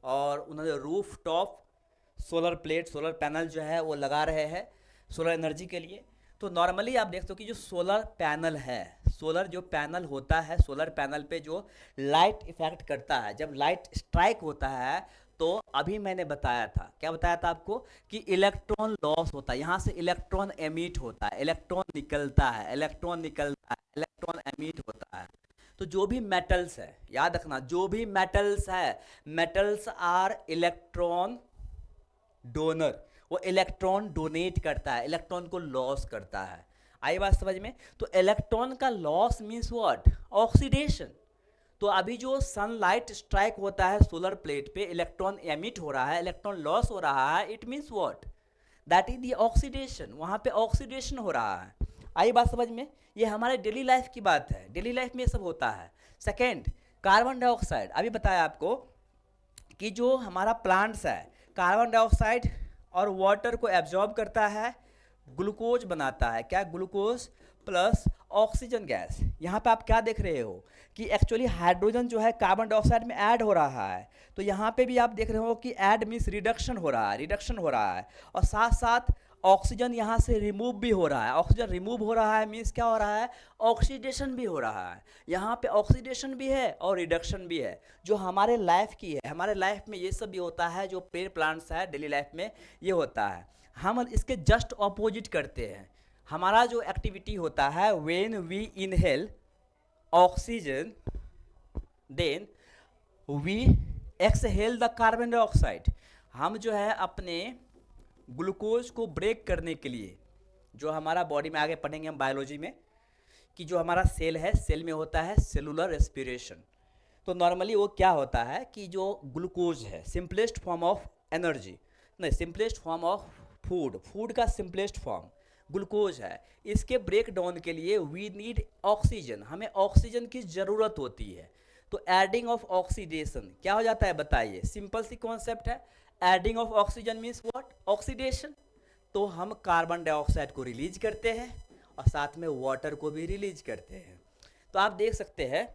और उन्होंने roof top solar plate, solar panel जो है वो लगा रहे हैं सोलर एनर्जी के लिए. तो नॉर्मली आप देखते हो कि जो सोलर पैनल है, सोलर जो पैनल होता है, सोलर पैनल पे जो लाइट इफेक्ट करता है, जब लाइट स्ट्राइक होता है तो अभी मैंने बताया था, क्या बताया था आपको, कि इलेक्ट्रॉन लॉस होता है. यहाँ से इलेक्ट्रॉन एमिट होता है, इलेक्ट्रॉन निकलता है, इलेक्ट्रॉन एमिट होता है. तो जो भी मेटल्स है, याद रखना, जो भी मेटल्स है, मेटल्स आर इलेक्ट्रॉन डोनर. वो इलेक्ट्रॉन डोनेट करता है, इलेक्ट्रॉन को लॉस करता है. आई बात समझ में? तो इलेक्ट्रॉन का लॉस मीन्स व्हाट, ऑक्सीडेशन. तो अभी जो सनलाइट स्ट्राइक होता है सोलर प्लेट पे, इलेक्ट्रॉन एमिट हो रहा है, इलेक्ट्रॉन लॉस हो रहा है, it means what, that is the oxidation. वहाँ पे ऑक्सीडेशन हो रहा है. आई बात समझ में? ये हमारे डेली लाइफ की बात है, डेली लाइफ में ये सब होता है. सेकेंड, कार्बन डाइऑक्साइड, अभी बताया आपको कि जो हमारा प्लांट्स है कार्बन डाइऑक्साइड और वाटर को एब्जॉर्ब करता है, ग्लूकोज बनाता है. क्या, ग्लूकोज प्लस ऑक्सीजन गैस. यहाँ पे आप क्या देख रहे हो कि एक्चुअली हाइड्रोजन जो है कार्बन डाइऑक्साइड में ऐड हो रहा है. तो यहाँ पे भी आप देख रहे हो कि ऐड मीन्स रिडक्शन हो रहा है, और साथ साथ ऑक्सीजन यहाँ से रिमूव भी हो रहा है. ऑक्सीजन रिमूव हो रहा है मीन्स क्या हो रहा है, ऑक्सीडेशन भी हो रहा है. यहाँ पे ऑक्सीडेशन भी है और रिडक्शन भी है, जो हमारे लाइफ की है. हमारे लाइफ में ये सब भी होता है, जो पेड़ प्लांट्स है डेली लाइफ में ये होता है. हम इसके जस्ट ऑपोजिट करते हैं. हमारा जो एक्टिविटी होता है, when we inhale oxygen then we exhale the carbon dioxide. हम जो है अपने ग्लूकोज को ब्रेक करने के लिए जो हमारा बॉडी में आगे पढ़ेंगे हम बायोलॉजी में कि जो हमारा सेल है, सेल में होता है सेलुलर रेस्पिरेशन। तो नॉर्मली वो क्या होता है कि जो ग्लूकोज है, सिंपलेस्ट फॉर्म ऑफ एनर्जी, नहीं simplest form of food, food का सिंपलेस्ट फॉर्म ग्लूकोज है। इसके ब्रेक डाउन के लिए वी नीड ऑक्सीजन, हमें ऑक्सीजन की ज़रूरत होती है। तो एडिंग ऑफ ऑक्सीडेशन क्या हो जाता है बताइए, सिंपल सी कॉन्सेप्ट है। Adding of oxygen means what, oxidation. तो हम कार्बन डाइऑक्साइड को रिलीज करते हैं और साथ में वाटर को भी रिलीज करते हैं। तो आप देख सकते हैं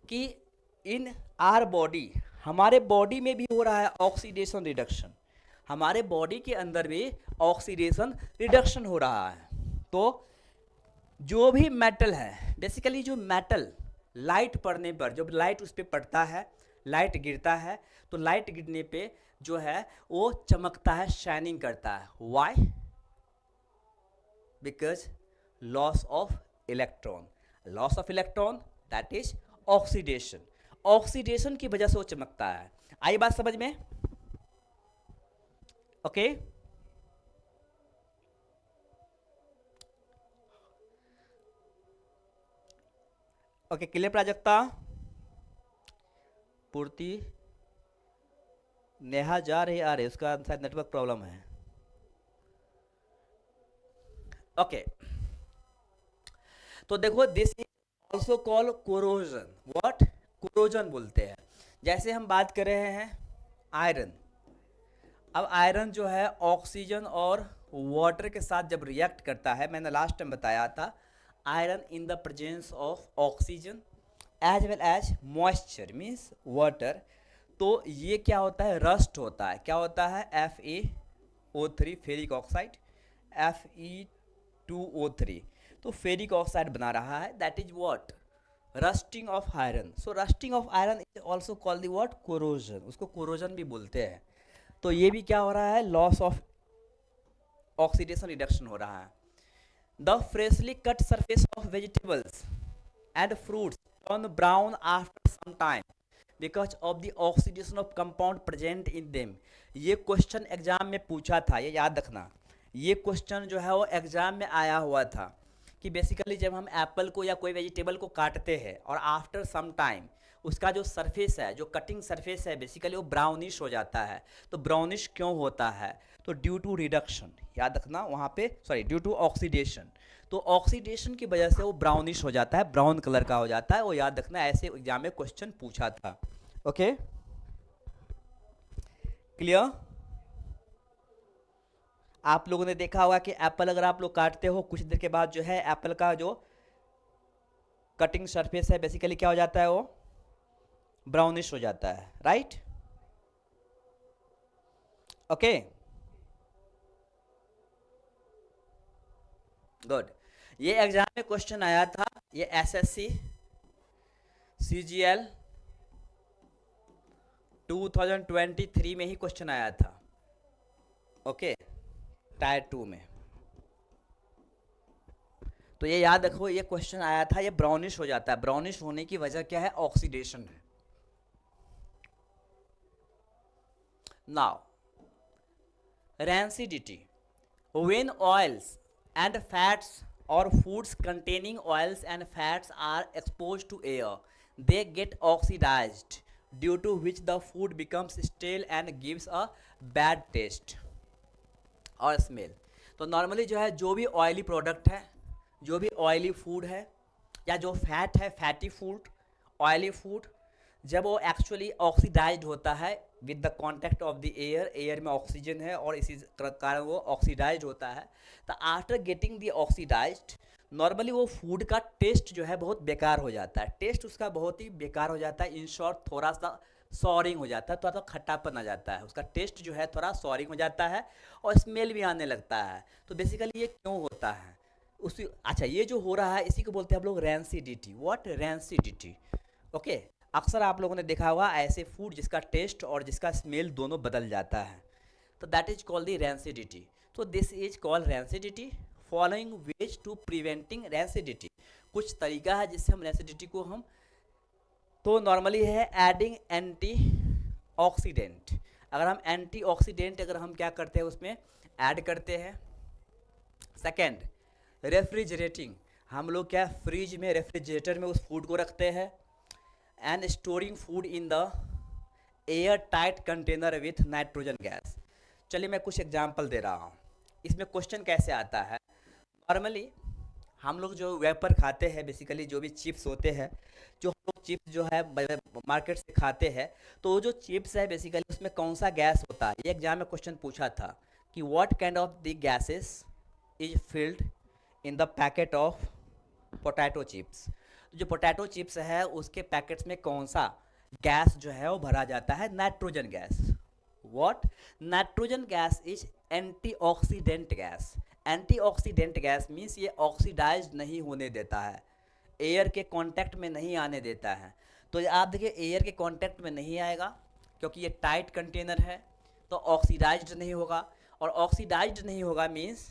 कि इन आर बॉडी, हमारे बॉडी में भी हो रहा है ऑक्सीडेशन रिडक्शन, हमारे बॉडी के अंदर भी ऑक्सीडेशन रिडक्शन हो रहा है। तो जो भी मेटल है, बेसिकली जो मेटल लाइट पड़ने पर, जब लाइट उस पर पड़ता है, लाइट गिरता है, तो लाइट गिरने पे जो है वो चमकता है, शाइनिंग करता है। Why? Because loss of electron, loss of electron that is oxidation, oxidation की वजह से वो चमकता है। आई बात समझ में? Okay okay, clear Prajakta? पूर्ति नेहा जा रही आ रही, उसका शायद नेटवर्क प्रॉब्लम है। ओके तो देखो, this is also call corrosion. What? Corrosion बोलते हैं। जैसे हम बात कर रहे हैं आयरन, अब आयरन जो है ऑक्सीजन और वाटर के साथ जब रिएक्ट करता है, मैंने लास्ट टाइम बताया था, iron in the presence of oxygen as well as moisture means water, तो ये क्या होता है, रस्ट होता है। क्या होता है? FeO3 फेरिक ऑक्साइड, Fe2O3, तो फेरिक ऑक्साइड बना रहा है, that is what, rusting of iron. So rusting of iron is also called the what, corrosion, उसको कोरोजन भी बोलते हैं। तो ये भी क्या हो रहा है, लॉस ऑफ ऑक्सीडेशन रिडक्शन हो रहा है। The freshly cut surface of vegetables and fruits turn brown after some time because of the oxidation of compound present in them. ये क्वेश्चन एग्जाम में पूछा था, ये याद रखना। ये क्वेश्चन जो है वो एग्जाम में आया हुआ था कि बेसिकली जब हम एप्पल को या कोई वेजिटेबल को काटते हैं और आफ्टर सम टाइम उसका जो सरफेस है, जो कटिंग सरफेस है, बेसिकली वो ब्राउनिश हो जाता है। तो ब्राउनिश क्यों होता है? तो ड्यू टू रिडक्शन, याद रखना वहाँ पे, सॉरी ड्यू टू ऑक्सीडेशन। तो ऑक्सीडेशन की वजह से वो ब्राउनिश हो जाता है, ब्राउन कलर का हो जाता है, वो याद रखना, ऐसे एग्जाम में क्वेश्चन पूछा था। Okay clear? आप लोगों ने देखा होगा कि एप्पल अगर आप लोग काटते हो, कुछ देर के बाद जो है एप्पल का जो कटिंग सरफेस है बेसिकली क्या हो जाता है, वो ब्राउनिश हो जाता है, राइट? Okay good. ये एग्जाम में क्वेश्चन आया था, ये SSC CGL 2023 में ही क्वेश्चन आया था। ओके टायर 2 में। तो ये याद रखो, ये क्वेश्चन आया था, ये ब्राउनिश हो जाता है। ब्राउनिश होने की वजह क्या है? ऑक्सीडेशन है। Now rancidity, when oils and fats or foods containing oils and fats are exposed to air, they get oxidized, due to which the food becomes stale and gives a bad taste और smell. तो normally जो है, जो भी oily product है, जो भी oily food है, या जो फैट है, फैटी फूड, ऑयली फूड, जब वो एक्चुअली ऑक्सीडाइज्ड होता है with the contact of the air, air में ऑक्सीजन है और इसी कारण वो ऑक्सीडाइज्ड होता है। तो after getting the oxidised, normally वो फूड का टेस्ट जो है बहुत बेकार हो जाता है, टेस्ट उसका बहुत ही बेकार हो जाता है। इन शॉर्ट थोड़ा सा सॉरिंग हो जाता है, थोड़ा सा खट्टापन आ जाता है, उसका टेस्ट जो है थोड़ा सॉरिंग हो जाता है और स्मेल भी आने लगता है। तो बेसिकली ये क्यों होता है उसी, अच्छा ये जो हो रहा है इसी को बोलते हैं हम लोग रैंसिडिटी। व्हाट? रैंसिडिटी। ओके अक्सर आप लोगों ने देखा होगा ऐसे फूड जिसका टेस्ट और जिसका स्मेल दोनों बदल जाता है, तो that is called the rancidity. So this is called rancidity. Following ways to preventing rancidity, कुछ तरीका है जिससे हम रैंसिडिटी को हम, तो नॉर्मली है एडिंग एंटी ऑक्सीडेंट। अगर हम एंटी ऑक्सीडेंट अगर हम क्या करते हैं उसमें ऐड करते हैं, सेकेंड, रेफ्रिजरेटिंग, हम लोग क्या फ्रिज में रेफ्रिजरेटर में उस फूड को रखते हैं। And storing food in the air tight container with nitrogen gas. चलिए मैं कुछ एग्जांपल दे रहा हूँ। इसमें क्वेश्चन कैसे आता है, नॉर्मली हम लोग जो वेपर खाते हैं, बेसिकली जो भी चिप्स होते हैं, जो हम लोग चिप्स जो है मार्केट से खाते हैं, तो वो जो चिप्स है बेसिकली उसमें कौन सा गैस होता है। ये एग्जाम में क्वेश्चन पूछा था कि what kind of the gases is filled in the packet of potato chips. जो पोटैटो चिप्स है उसके पैकेट्स में कौन सा गैस जो है वो भरा जाता है, nitrogen gas. What, nitrogen gas is antioxidant gas. Antioxidant gas means ये ऑक्सीडाइज नहीं होने देता है, एयर के कांटेक्ट में नहीं आने देता है। तो ये आप देखिए एयर के कांटेक्ट में नहीं आएगा क्योंकि ये टाइट कंटेनर है, तो ऑक्सीडाइज्ड नहीं होगा, और ऑक्सीडाइज्ड नहीं होगा मीन्स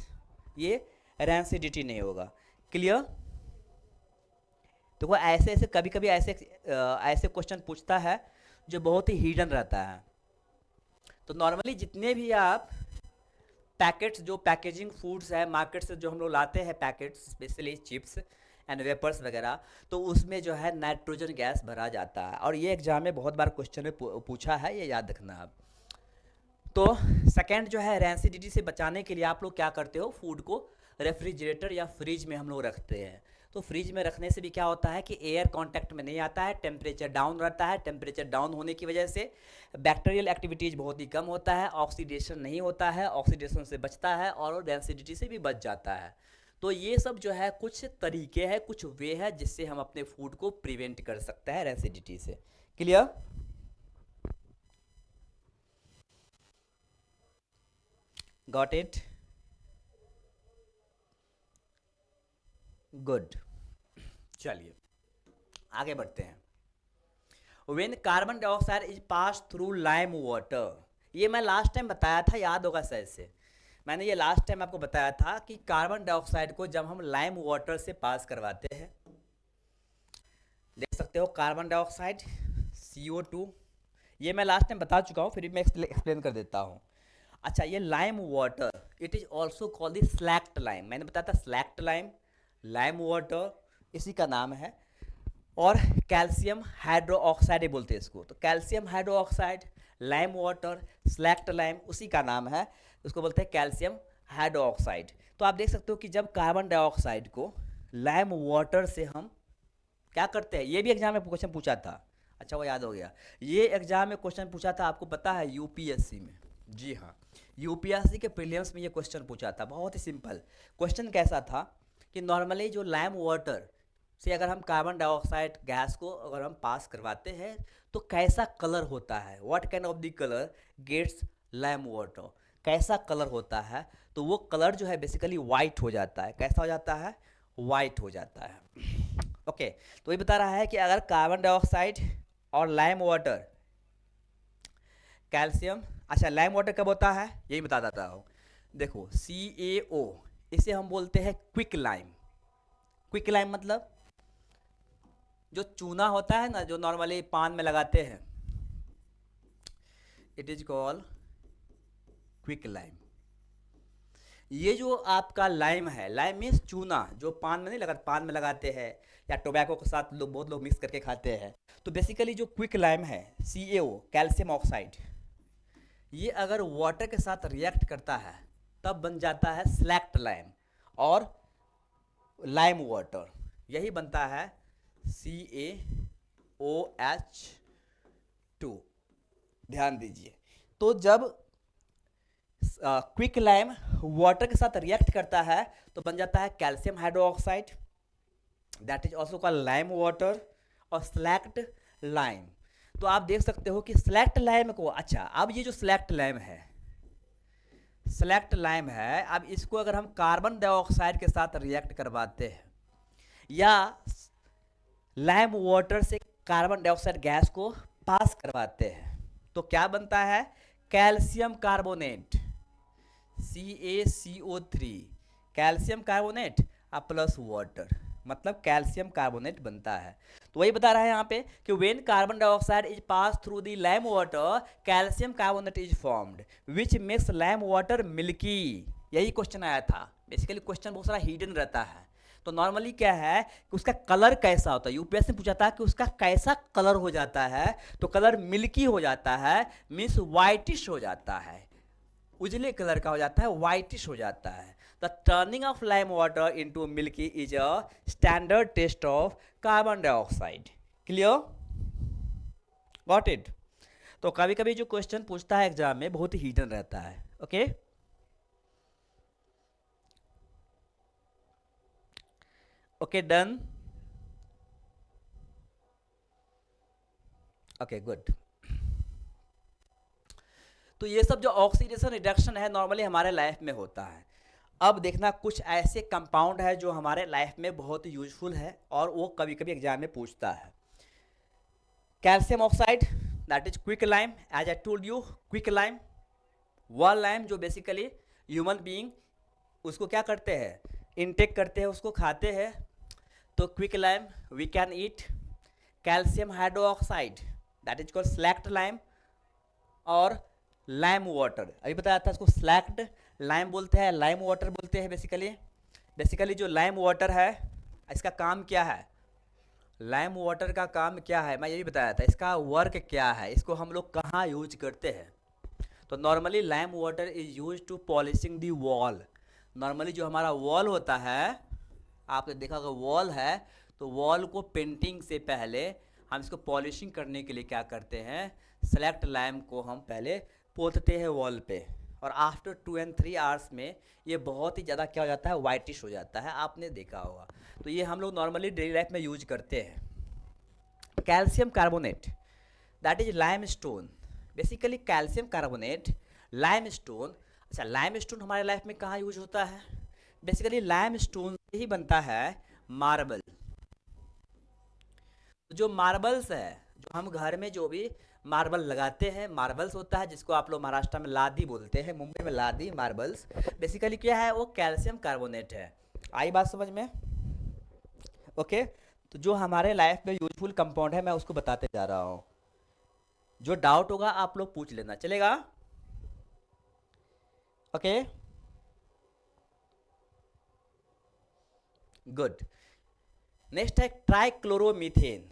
ये रैंसिडिटी नहीं होगा। क्लियर। तो वो ऐसे ऐसे कभी कभी ऐसे क्वेश्चन पूछता है जो बहुत ही हिडन रहता है। तो नॉर्मली जितने भी आप पैकेट्स, जो पैकेजिंग फूड्स है मार्केट से जो हम लोग लाते हैं packets, specially chips and wafers वगैरह, तो उसमें जो है नाइट्रोजन गैस भरा जाता है। और ये एग्जाम में बहुत बार क्वेश्चन में पूछा है, ये याद रखना आप। तो सेकंड जो है, रैंसिडिटी से बचाने के लिए आप लोग क्या करते हो, फूड को रेफ्रिजरेटर या फ्रिज में हम लोग रखते हैं। तो फ्रिज में रखने से भी क्या होता है कि एयर कांटेक्ट में नहीं आता है, टेम्परेचर डाउन रहता है। टेम्परेचर डाउन होने की वजह से बैक्टीरियल एक्टिविटीज़ बहुत ही कम होता है, ऑक्सीडेशन नहीं होता है, ऑक्सीडेशन से बचता है और रैंसिडिटी से भी बच जाता है। तो ये सब जो है कुछ तरीके हैं, कुछ वे है जिससे हम अपने फूड को प्रिवेंट कर सकते हैं रैंसिडिटी से। क्लियर। Got it, good. चलिए आगे बढ़ते हैं। When carbon dioxide is pass through lime water, ये मैं लास्ट टाइम बताया था, याद होगा शायद से, मैंने ये लास्ट टाइम आपको बताया था कि कार्बन डाइऑक्साइड को जब हम लाइम वाटर से पास करवाते हैं, देख सकते हो कार्बन डाइऑक्साइड CO2, ये मैं लास्ट टाइम बता चुका हूँ, फिर भी मैं एक्सप्लेन कर देता हूँ। अच्छा, ये lime water it is also called the select lime, मैंने बताया था स्लैक्ट लाइम, लाइम वाटर इसी का नाम है। और कैल्शियम हाइड्रोक्साइड बोलते हैं इसको, तो calcium hydroxide, lime water, select lime उसी का नाम है, उसको बोलते हैं कैल्शियम हाइड्रोक्साइड। तो आप देख सकते हो कि जब कार्बन डाइऑक्साइड को लाइम वाटर से हम क्या करते हैं, ये भी एग्जाम में क्वेश्चन पूछा था। अच्छा वो याद हो गया, ये एग्जाम में क्वेश्चन पूछा था, आपको पता है यूपीएससी में, जी हाँ यूपीएससी के प्रीलिम्स में ये क्वेश्चन पूछा था। बहुत ही सिंपल क्वेश्चन कैसा था कि नॉर्मली जो लाइम वाटर से अगर हम कार्बन डाइऑक्साइड गैस को अगर हम पास करवाते हैं तो कैसा कलर होता है, what kind of the colour gets lime water, कैसा कलर होता है। तो वो कलर जो है बेसिकली वाइट हो जाता है। कैसा हो जाता है, वाइट हो जाता है। ओके तो ये बता रहा है कि अगर कार्बन डाइऑक्साइड और लाइम वाटर, कैल्शियम, अच्छा लाइम वाटर कब होता है यही बता देता हूँ। देखो CaO, इसे हम बोलते हैं क्विक लाइम। क्विक लाइम मतलब जो चूना होता है ना, जो नॉर्मली पान में लगाते हैं, it is called quick lime. ये जो आपका लाइम है, लाइम मीन्स चूना, जो पान में नहीं लगा, पान में लगाते हैं या टोबैको के साथ लोग, बहुत लोग मिक्स करके खाते हैं। तो बेसिकली जो क्विक लाइम है CaO, कैल्शियम ऑक्साइड, ये अगर वाटर के साथ रिएक्ट करता है तब बन जाता है स्लैक्ट लाइम और लाइम वाटर, यही बनता है CaOH2। ध्यान दीजिए, तो जब क्विक लाइम वाटर के साथ रिएक्ट करता है तो बन जाता है calcium hydroxide, that is also called lime water, और स्लैक्ट लाइम। तो आप देख सकते हो कि स्लैक्ट लाइम को, अच्छा अब ये जो स्लैक्ट लाइम है, स्लैक्ट लाइम है, अब इसको अगर हम कार्बन डाइऑक्साइड के साथ रिएक्ट करवाते हैं या लाइम वाटर से कार्बन डाइऑक्साइड गैस को पास करवाते हैं तो क्या बनता है, calcium carbonate, CaCO3, calcium carbonate plus water, मतलब कैल्शियम कार्बोनेट बनता है। तो वही बता रहा है यहाँ पे कि when carbon dioxide is pass through the lime water calcium carbonate is formed which makes lime water milky. यही क्वेश्चन आया था। बेसिकली क्वेश्चन बहुत सारा हिडन रहता है। तो नॉर्मली क्या है कि उसका कलर कैसा होता है, यूपीएससी ने पूछा था कि उसका कैसा कलर हो जाता है, तो कलर मिल्की हो जाता है, मीन्स वाइटिश हो जाता है, उजले कलर का हो जाता है, वाइटिश हो जाता है। The turning of lime water into milky is a standard test of carbon dioxide. Clear, got it. तो कभी कभी जो क्वेश्चन पूछता है एग्जाम में बहुत ही हिडन रहता है। Okay, okay, done, okay, good. तो ये सब जो ऑक्सीडेशन रिडक्शन है नॉर्मली हमारे लाइफ में होता है। अब देखना कुछ ऐसे कंपाउंड है जो हमारे लाइफ में बहुत ही यूजफुल है और वो कभी कभी एग्जाम में पूछता है। Calcium oxide, that is quick lime, as I told you, quick lime, वह लाइम जो बेसिकली ह्यूमन बीइंग उसको क्या करते हैं, इनटेक करते हैं, उसको खाते हैं। तो quick lime we can eat. Calcium hydroxide, that is called slaked lime, और लाइम वाटर, अभी बताया था इसको स्लैक्ड लाइम बोलते हैं, लाइम वाटर बोलते हैं। बेसिकली जो लाइम वाटर है इसका काम क्या है, लाइम वाटर का काम क्या है, मैं ये भी बताया था, इसका वर्क क्या है, इसको हम लोग कहाँ यूज करते हैं। तो normally lime water is use to polishing the wall. Normally जो हमारा वॉल होता है, आपने देखा होगा वॉल है, तो वॉल को पेंटिंग से पहले हम इसको पॉलिशिंग करने के लिए क्या करते हैं, सेलेक्ट लाइम को हम पहले पोतते हैं वॉल पे, और आफ्टर 2 and 3 आवर्स में ये बहुत ही ज़्यादा क्या हो जाता है, वाइटिश हो जाता है, आपने देखा होगा। तो ये हम लोग नॉर्मली डेली लाइफ में यूज करते हैं। Calcium carbonate, that is lime stone. Basically calcium carbonate, lime stone. अच्छा, लाइम स्टोन हमारे लाइफ में कहाँ यूज होता है, बेसिकली लाइम स्टोन से ही बनता है मार्बल। जो मार्बल्स है, जो हम घर में जो भी मार्बल लगाते हैं, मार्बल्स होता है जिसको आप लोग महाराष्ट्र में लादी बोलते हैं, मुंबई में लादी मार्बल्स, बेसिकली क्या है, वो कैल्शियम कार्बोनेट है। आई बात समझ में? ओके, तो जो हमारे लाइफ में यूजफुल कंपाउंड है मैं उसको बताते जा रहा हूँ। जो डाउट होगा आप लोग पूछ लेना, चलेगा? Okay, good. नेक्स्ट है ट्राइक्लोरोमीथेन।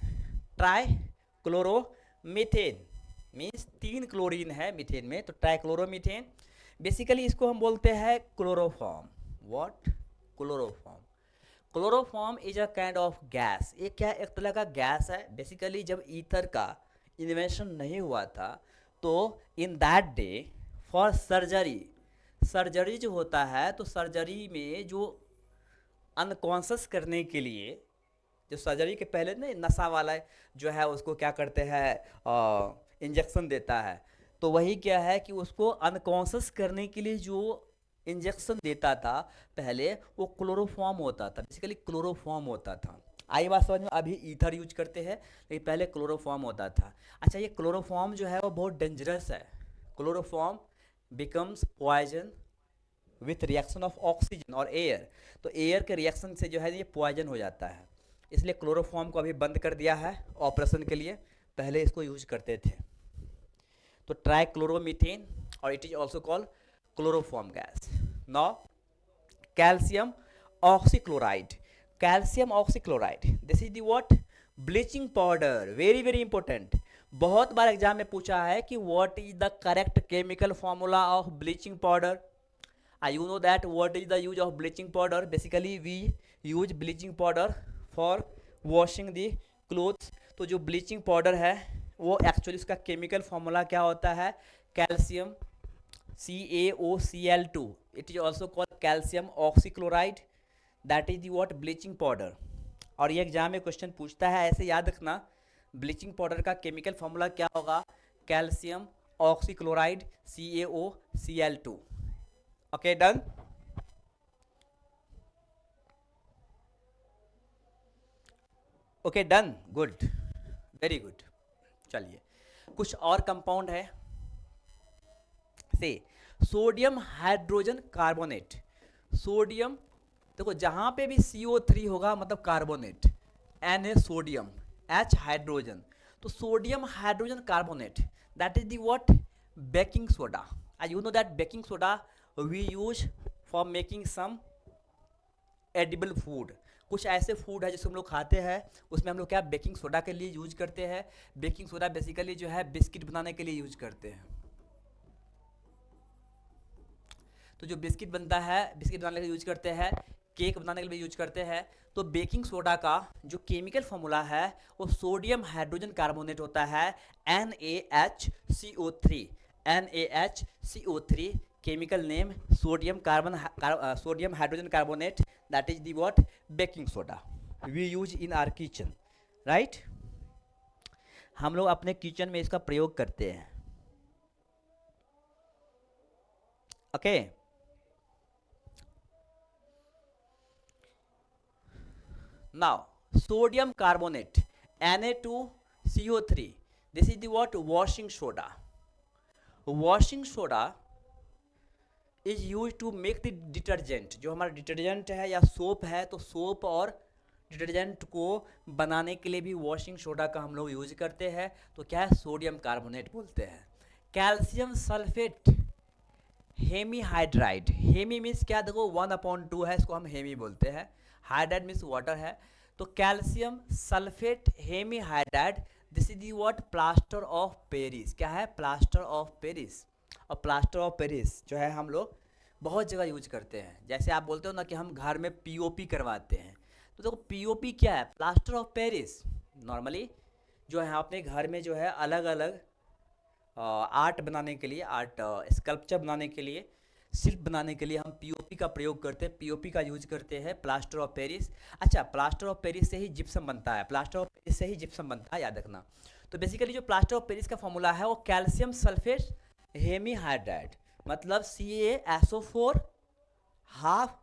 ट्राइक्लोरोमीथेन मीन्स 3 क्लोरीन है मीथेन में, तो ट्राइक्लोरोमीथेन। बेसिकली इसको हम बोलते हैं chloroform. What? Chloroform. Chloroform is a kind of gas. ये क्या, एक तरह का गैस है। बेसिकली जब ईथर का इन्वेंशन नहीं हुआ था, तो in that day for surgery जो होता है, तो सर्जरी में जो अनकॉन्शस करने के लिए, जो सर्जरी के पहले ना नशा वाला जो है उसको क्या करते हैं, इंजेक्शन देता है, तो वही क्या है कि उसको अनकॉन्शस करने के लिए जो इंजेक्शन देता था पहले, वो क्लोरोफॉर्म होता था। बेसिकली क्लोरोफॉर्म होता था। आई बात समझ में? अभी ईथर यूज करते हैं, लेकिन पहले क्लोरोफॉर्म होता था। अच्छा, ये क्लोरोफॉर्म जो है वो बहुत डेंजरस है। Chloroform becomes poison with reaction of oxygen और एयर। तो एयर के रिएक्शन से जो है ये पॉइजन हो जाता है, इसलिए क्लोरोफॉर्म को अभी बंद कर दिया है ऑपरेशन के लिए, पहले इसको यूज करते थे। तो ट्राइक्लोरोमीथेन, और it is also called chloroform gas. Now calcium oxychloride. Calcium oxychloride, this is the what, bleaching powder. Very very important, बहुत बार एग्जाम में पूछा है कि what is the correct chemical formula of bleaching powder. You know that what is the use of bleaching powder? Basically we use bleaching powder for washing the clothes। तो जो bleaching powder है वो actually उसका chemical formula क्या होता है, calcium CaOCl2। It is also called calcium oxychloride, that is the what, bleaching powder. और ये एग्जाम में क्वेश्चन पूछता है, ऐसे याद रखना, ब्लीचिंग पाउडर का केमिकल फॉर्मूला क्या होगा, calcium oxychloride CaOCl2। Okay, done. Okay, done, good, very good. चलिए, कुछ और कंपाउंड है से सोडियम हाइड्रोजन कार्बोनेट। सोडियम, देखो जहां पे भी CO3 होगा मतलब carbonate, Na sodium, H hydrogen, तो sodium hydrogen carbonate, that is the what, baking soda. I you know that baking soda we use for making some edible food. कुछ ऐसे food है जिसको हम लोग खाते हैं, उसमें हम लोग क्या बेकिंग सोडा के लिए यूज करते हैं। बेकिंग सोडा बेसिकली जो है बिस्किट बनाने के लिए यूज करते हैं। तो जो बिस्किट बनता है, बिस्किट बनाने के लिए यूज करते हैं, केक बनाने के लिए यूज करते हैं। तो बेकिंग सोडा का जो केमिकल फॉर्मूला है वो सोडियम हाइड्रोजन कार्बोनेट होता है, NaHCO3। NaHCO3 chemical name sodium sodium hydrogen carbonate, that is the what baking soda we use in our kitchen, right. हम लोग अपने किचन में इसका प्रयोग करते हैं। Okay Now, sodium carbonate, Na2CO3. This is the what washing soda. Washing soda is used to make the detergent. जो हमारा डिटर्जेंट है या सोप है, तो सोप और डिटर्जेंट को बनाने के लिए भी वॉशिंग सोडा का हम लोग यूज करते हैं। तो क्या है, सोडियम कार्बोनेट बोलते हैं। Calcium sulphate, hemi hydride. Hemi means क्या, देखो 1/2 है, इसको हम हेमी बोलते हैं। हाइड्राइड मीन्स वाटर है। तो calcium sulphate hemi hydride, this is the what plaster of Paris. क्या है, प्लास्टर ऑफ पेरिस। और प्लास्टर ऑफ पेरिस जो है हम लोग बहुत जगह यूज करते हैं। जैसे आप बोलते हो ना कि हम घर में पीओपी करवाते हैं, तो देखो पीओपी क्या है, प्लास्टर ऑफ पेरिस। नॉर्मली जो है अपने घर में जो है अलग अलग आर्ट बनाने के लिए, आर्ट स्कल्पचर बनाने के लिए, शिल्प बनाने के लिए हम पीओपी का प्रयोग करते हैं, पीओपी का यूज करते हैं, प्लास्टर ऑफ पेरिस। अच्छा, प्लास्टर ऑफ पेरिस से ही जिप्सम बनता है, प्लास्टर ऑफ पेरिस से ही जिप्सम बनता है, याद रखना। तो बेसिकली जो प्लास्टर ऑफ पेरिस का फॉर्मूला है वो कैल्शियम सल्फेट हेमी हाइड्राइड, मतलब CaSO4 half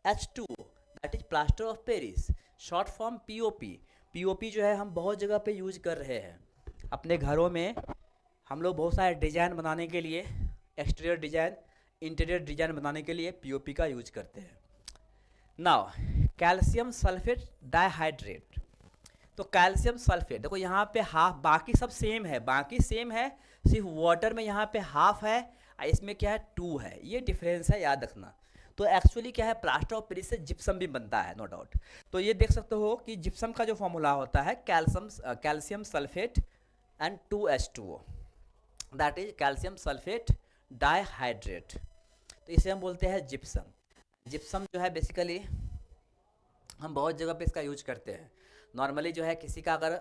H2O, that is plaster of Paris, short form POP. POP जो है हम बहुत जगह पे यूज कर रहे हैं अपने घरों में। हम लोग बहुत सारे डिज़ाइन बनाने के लिए, एक्सटीरियर डिज़ाइन, इंटीरियर डिज़ाइन बनाने के लिए पीओपी का यूज करते हैं। Now calcium sulphate dihydrate. तो कैल्शियम सल्फेट देखो यहाँ पे हाफ, बाकी सब सेम है, बाकी सेम है, सिर्फ वाटर में यहाँ पे हाफ है और इसमें क्या है 2 है, ये डिफरेंस है, याद रखना। तो एक्चुअली क्या है, प्लास्टर ऑफ पेरिस से जिप्सम भी बनता है, नो डाउट। तो ये देख सकते हो कि जिप्सम का जो फॉर्मूला होता है calcium sulphate and 2H2O, that is calcium sulphate dihydrate. तो इसे हम बोलते हैं जिप्सम। जिप्सम जो है बेसिकली हम बहुत जगह पे इसका यूज करते हैं। नॉर्मली जो है किसी का अगर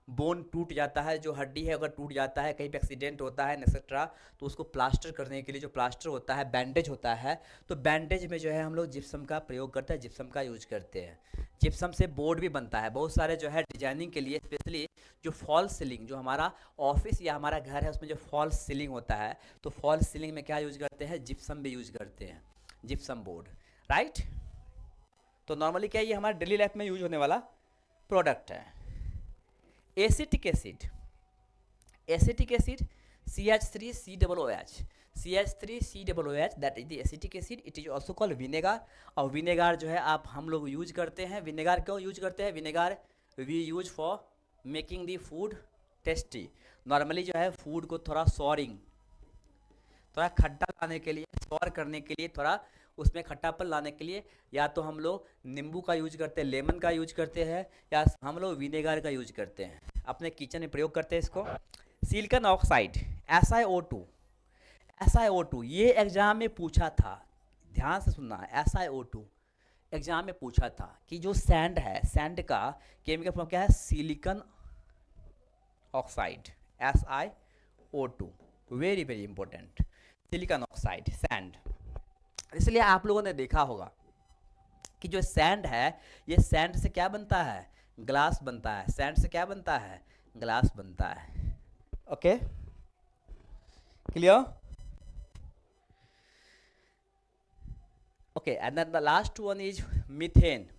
बोन टूट जाता है, जो हड्डी है अगर टूट जाता है, कहीं पे एक्सीडेंट होता है एक्सेट्रा, तो उसको प्लास्टर करने के लिए जो प्लास्टर होता है, बैंडेज होता है, तो बैंडेज में जो है हम लोग जिप्सम का प्रयोग करते हैं, जिप्सम का यूज करते हैं। जिप्सम से बोर्ड भी बनता है बहुत सारे जो है डिजाइनिंग के लिए, स्पेशली जो फॉल्स सीलिंग, जो हमारा ऑफिस या हमारा घर है उसमें जो फॉल्स सीलिंग होता है, तो फॉल्स सीलिंग में क्या यूज करते हैं, जिप्सम भी यूज करते हैं, जिप्सम बोर्ड, राइट। तो नॉर्मली क्या, ये हमारे डेली लाइफ में यूज होने वाला प्रोडक्ट है। Acetic acid, acetic acid CH3COOH, CH3COOH, that is the acetic acid. It is also called vinegar. और विनेगार जो है आप हम लोग यूज करते हैं। विनेगार क्यों यूज करते हैं, vinegar we use for making the food tasty. Normally जो है फूड को थोड़ा सॉरिंग, थोड़ा खट्टा लाने के लिए, सॉर करने के लिए, थोड़ा उसमें खट्टापन लाने के लिए, या तो हम लोग नींबू का यूज करते हैं, लेमन का यूज करते हैं, या हम लोग विनेगार का यूज करते हैं, अपने किचन में प्रयोग करते हैं इसको। सिलिकॉन ऑक्साइड SiO2, SiO2 ये एग्जाम में पूछा था, ध्यान से सुनना, SiO2 एग्जाम में पूछा था कि जो सैंड है, सैंड का केमिकल फॉर्म क्या है, silicon oxide, SiO2, very very important, silicon oxide, sand. इसलिए आप लोगों ने देखा होगा कि जो सैंड है, ये सैंड से क्या बनता है, ग्लास बनता है। सैंड से क्या बनता है, ग्लास बनता है। Okay, clear? Okay, and then the last one is methane.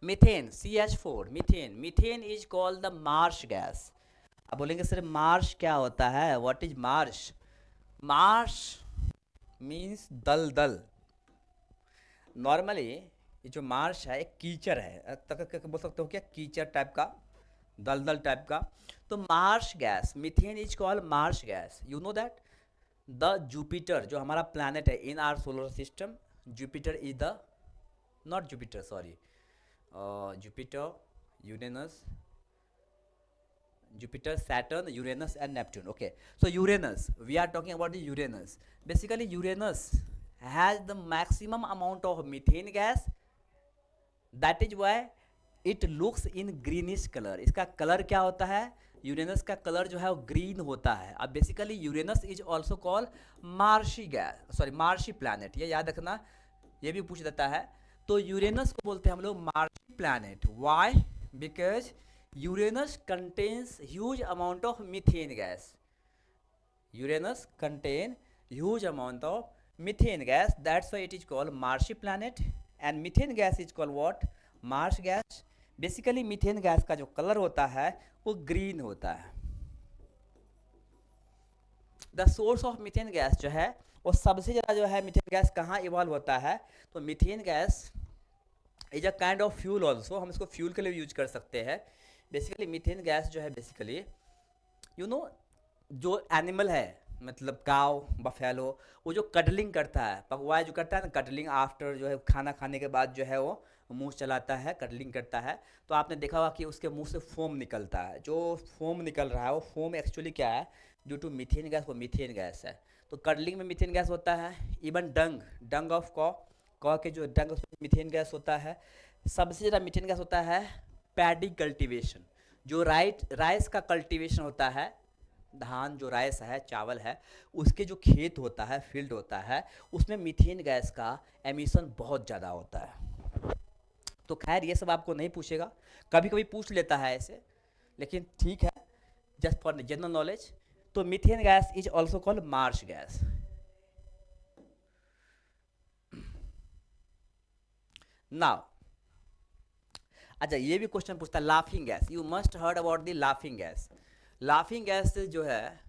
Methane CH4, methane, methane is called the marsh gas. अब बोलेंगे सर मार्श क्या होता है, what is marsh? Marsh means दल दल। नॉर्मली ये जो मार्श है एक कीचड़ है, तक बोल सकते हो क्या, कीचड़ टाइप का, दलदल टाइप का। तो Marsh gas, methane is called Marsh gas, you know that. The Jupiter जो हमारा प्लैनेट है इन our solar system, Jupiter is the, not Jupiter sorry, Jupiter, Uranus, Jupiter, Saturn, Uranus and Neptune. Okay, so Uranus, we are talking about the Uranus. Basically, Uranus has the maximum amount of methane gas. That is why it looks in greenish color. इसका colour क्या होता है? Uranus का colour जो है वो green होता है. अब basically Uranus is also call marshy gas, sorry marshy planet, ये याद रखना, ये भी पूछ देता है. तो यूरेनस को बोलते हैं हम लोग marshy planet. Why? Because Uranus contains huge amount of methane gas. Uranus contain huge amount of methane gas. That's why it is called marshy planet. And methane gas is called what? Marsh gas. Basically methane gas का जो colour होता है वो green होता है. The source of methane gas जो है वो सबसे ज़्यादा जो है मीथेन गैस कहाँ इवॉल्व होता है? तो methane gas is a kind of fuel also, हम इसको फ्यूल के लिए यूज कर सकते हैं. बेसिकली मीथेन गैस जो है बेसिकली यू नो जो एनिमल है, मतलब काव, बफेलो, वो जो कडलिंग करता है, पकवाए जो करता है ना कडलिंग, आफ्टर जो है खाना खाने के बाद जो है वो मुंह चलाता है, कडलिंग करता है, तो आपने देखा होगा कि उसके मुंह से फोम निकलता है. जो फोम निकल रहा है वो फोम एक्चुअली क्या है? ड्यू टू मीथेन गैस, वो मीथेन गैस है. तो कडलिंग में मीथेन गैस होता है. इवन डंग ऑफ कॉ के जो डंग उसमें मीथेन गैस होता है. सबसे ज़्यादा मीथेन गैस होता है पैडी कल्टीवेशन, जो राइस का कल्टीवेशन होता है, धान जो राइस है, चावल है, उसके जो खेत होता है, फील्ड होता है, उसमें मीथेन गैस का एमिशन बहुत ज़्यादा होता है. तो खैर ये सब आपको नहीं पूछेगा, कभी कभी पूछ लेता है ऐसे, लेकिन ठीक है, जस्ट फॉर जनरल नॉलेज. तो methane gas is also called Marsh gas. Now अच्छा, ये भी क्वेश्चन पूछता है laughing gas. You must heard about the laughing gas. Laughing gas जो है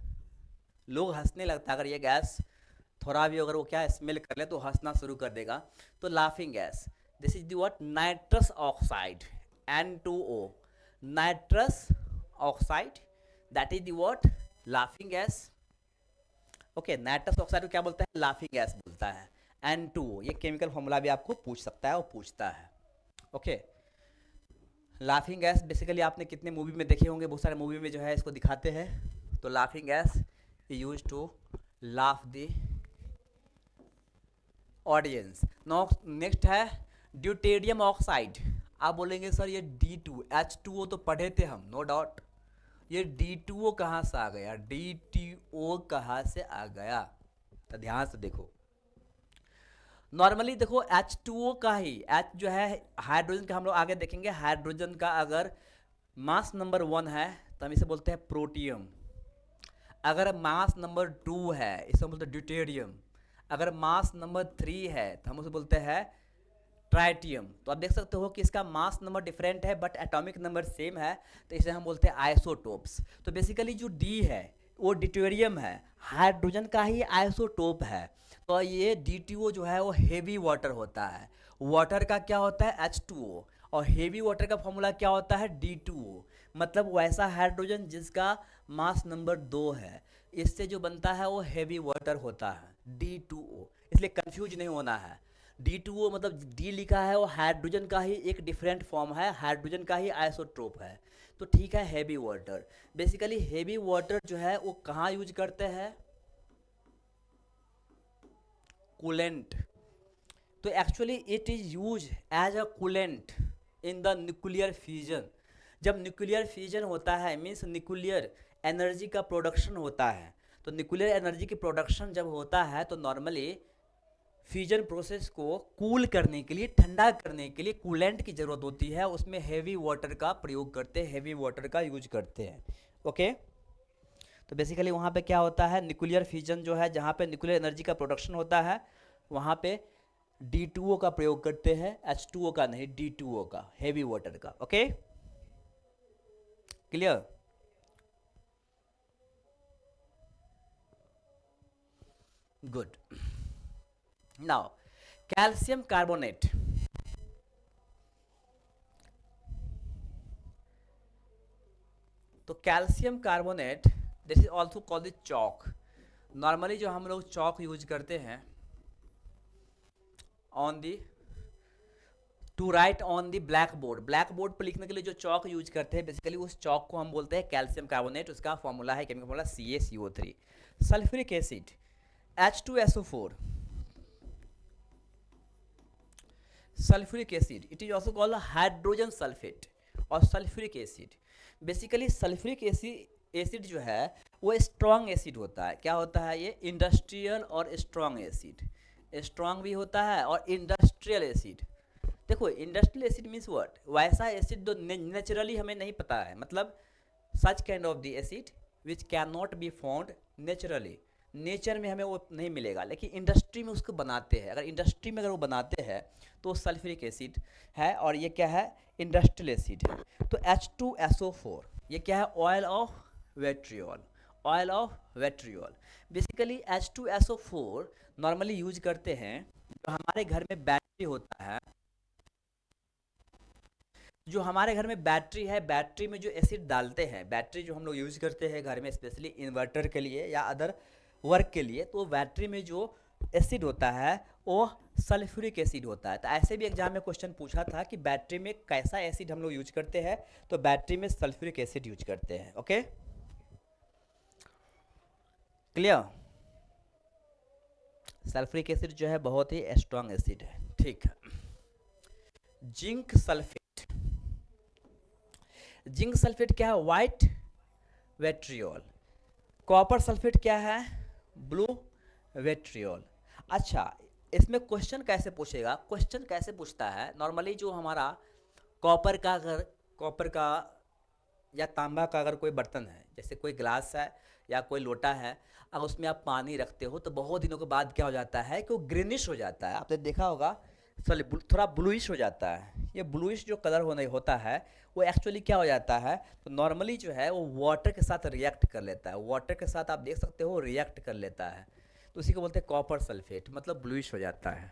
लोग हंसने लगता है, अगर ये गैस थोड़ा भी अगर वो क्या स्मेल कर ले तो हंसना शुरू कर देगा. तो laughing gas, this is the what? Nitrous oxide, N2O, nitrous oxide, that is the what? Laughing gas. Okay, nitrous oxide को क्या बोलता है? लाफिंग गैस बोलता है. N2O, ये केमिकल फॉर्मूला भी आपको पूछ सकता है, वो पूछता है. ओके, लाफिंग गैस बेसिकली आपने कितने मूवी में देखे होंगे, बहुत सारे मूवी में जो है इसको दिखाते हैं. तो laughing gas use to laugh the audience. Next है ड्यूटेरियम ऑक्साइड. आप बोलेंगे सर ये D2H2O तो पढ़े थे हम, नो डाउट. ये D2O कहाँ से आ गया? D2O कहाँ से आ गया? तो ध्यान से देखो. नॉर्मली देखो H2O का ही, H जो है हाइड्रोजन का, हम लोग आगे देखेंगे, हाइड्रोजन का अगर मास नंबर 1 है तो हम इसे बोलते हैं प्रोटियम. अगर मास नंबर 2 है इसे हम बोलते हैं ड्यूटेरियम. अगर मास नंबर 3 है तो हम उसे बोलते हैं ट्राइटियम. तो आप देख सकते हो कि इसका मास नंबर डिफरेंट है बट एटॉमिक नंबर सेम है, तो इसे हम बोलते हैं आइसोटोप्स. तो बेसिकली जो डी है वो ड्यूटेरियम है, हाइड्रोजन का ही आइसोटोप है. तो ये D2O जो है वो हेवी वाटर होता है. वाटर का क्या होता है? H2O. और हेवी वाटर का फॉर्मूला क्या होता है? D2O. मतलब वैसा हाइड्रोजन जिसका मास नंबर 2 है, इससे जो बनता है वो हेवी वाटर होता है, D2O. इसलिए कंफ्यूज नहीं होना है. D2O मतलब D लिखा है वो हाइड्रोजन का ही एक डिफरेंट फॉर्म है, हाइड्रोजन का ही आइसोटोप है. तो ठीक है, heavy water. Basically heavy water जो है वो कहाँ यूज करते हैं? कूलेंट. तो actually it is use as a coolant in the nuclear fusion. जब न्यूक्लियर फ्यूजन होता है मीन्स न्यूक्लियर एनर्जी का प्रोडक्शन होता है. तो न्यूक्लियर एनर्जी की प्रोडक्शन जब होता है तो नॉर्मली फ्यूजन प्रोसेस को कूल करने के लिए, ठंडा करने के लिए कूलेंट की ज़रूरत होती है. उसमें हेवी वाटर का प्रयोग करते हैं, हेवी वाटर का यूज करते हैं. ओके, तो बेसिकली वहाँ पे क्या होता है? न्यूक्लियर फ्यूजन जो है, जहाँ पे न्यूक्लियर एनर्जी का प्रोडक्शन होता है, वहाँ पे D2O का प्रयोग करते हैं, H2O का नहीं, D2O का, हेवी वाटर का. Okay, clear? Good. Now calcium carbonate. तो calcium carbonate, this is also called the chalk. Normally जो हम लोग चौक यूज करते हैं on the to write on the blackboard पर लिखने के लिए जो चौक यूज करते हैं बेसिकली उस चौक को हम बोलते हैं कैल्शियम कार्बोनेट। उसका फॉर्मूला है chemical formula CaCO3। Sulphuric acid H2SO4, sulphuric acid it is also called hydrogen sulphate और sulphuric acid. Basically sulphuric acid जो है वो स्ट्रॉन्ग एसिड होता है। क्या होता है ये? इंडस्ट्रियल और स्ट्रॉन्ग एसिड। स्ट्रॉन्ग भी होता है और इंडस्ट्रियल एसिड। देखो इंडस्ट्रियल एसिड मीन्स व्हाट? वैसा एसिड जो नेचुरली हमें नहीं पता है, मतलब सच kind of the acid which can not be found naturally. Nature में हमें वो नहीं मिलेगा, लेकिन इंडस्ट्री में उसको बनाते हैं। अगर इंडस्ट्री में अगर वो बनाते हैं तो सल्फ्यूरिक एसिड है और ये क्या है? इंडस्ट्रियल एसिड है। तो H2SO4 ये क्या है? Oil of vitriol. Oil of vitriol. Basically H2SO4 normally use करते हैं जो हमारे घर में बैटरी होता है। जो हमारे घर में बैटरी है, बैटरी में जो एसिड डालते हैं, बैटरी जो हम लोग यूज करते हैं घर में स्पेशली इन्वर्टर के लिए या अदर वर्क के लिए, तो बैटरी में जो एसिड होता है वो सल्फ्यूरिक एसिड होता है। तो ऐसे भी एग्जाम में क्वेश्चन पूछा था कि बैटरी में कैसा एसिड हम लोग यूज करते हैं, तो बैटरी में सल्फ्यूरिक एसिड यूज करते हैं। Okay, clear? सल्फ्यूरिक एसिड जो है बहुत ही स्ट्रॉन्ग एसिड है। ठीक है। Zinc sulphate. जिंक सल्फेट क्या है? वाइट वेट्रियोल। कॉपर सल्फेट क्या है? ब्लू वेट्रियोल। अच्छा, इसमें क्वेश्चन कैसे पूछेगा? क्वेश्चन कैसे पूछता है? नॉर्मली जो हमारा कॉपर का या तांबा का अगर कोई बर्तन है, जैसे कोई ग्लास है या कोई लोटा है, अगर उसमें आप पानी रखते हो तो बहुत दिनों के बाद क्या हो जाता है कि वो ग्रीनिश हो जाता है। आपने देखा होगा, सॉरी थोड़ा ब्लूइश हो जाता है। ये ब्लूइश जो कलर होने होता है वो एक्चुअली क्या हो जाता है? तो नॉर्मली जो है वो वाटर के साथ रिएक्ट कर लेता है। वाटर के साथ आप देख सकते हो रिएक्ट कर लेता है, तो उसी को बोलते हैं कॉपर सल्फेट, मतलब ब्लूइश हो जाता है।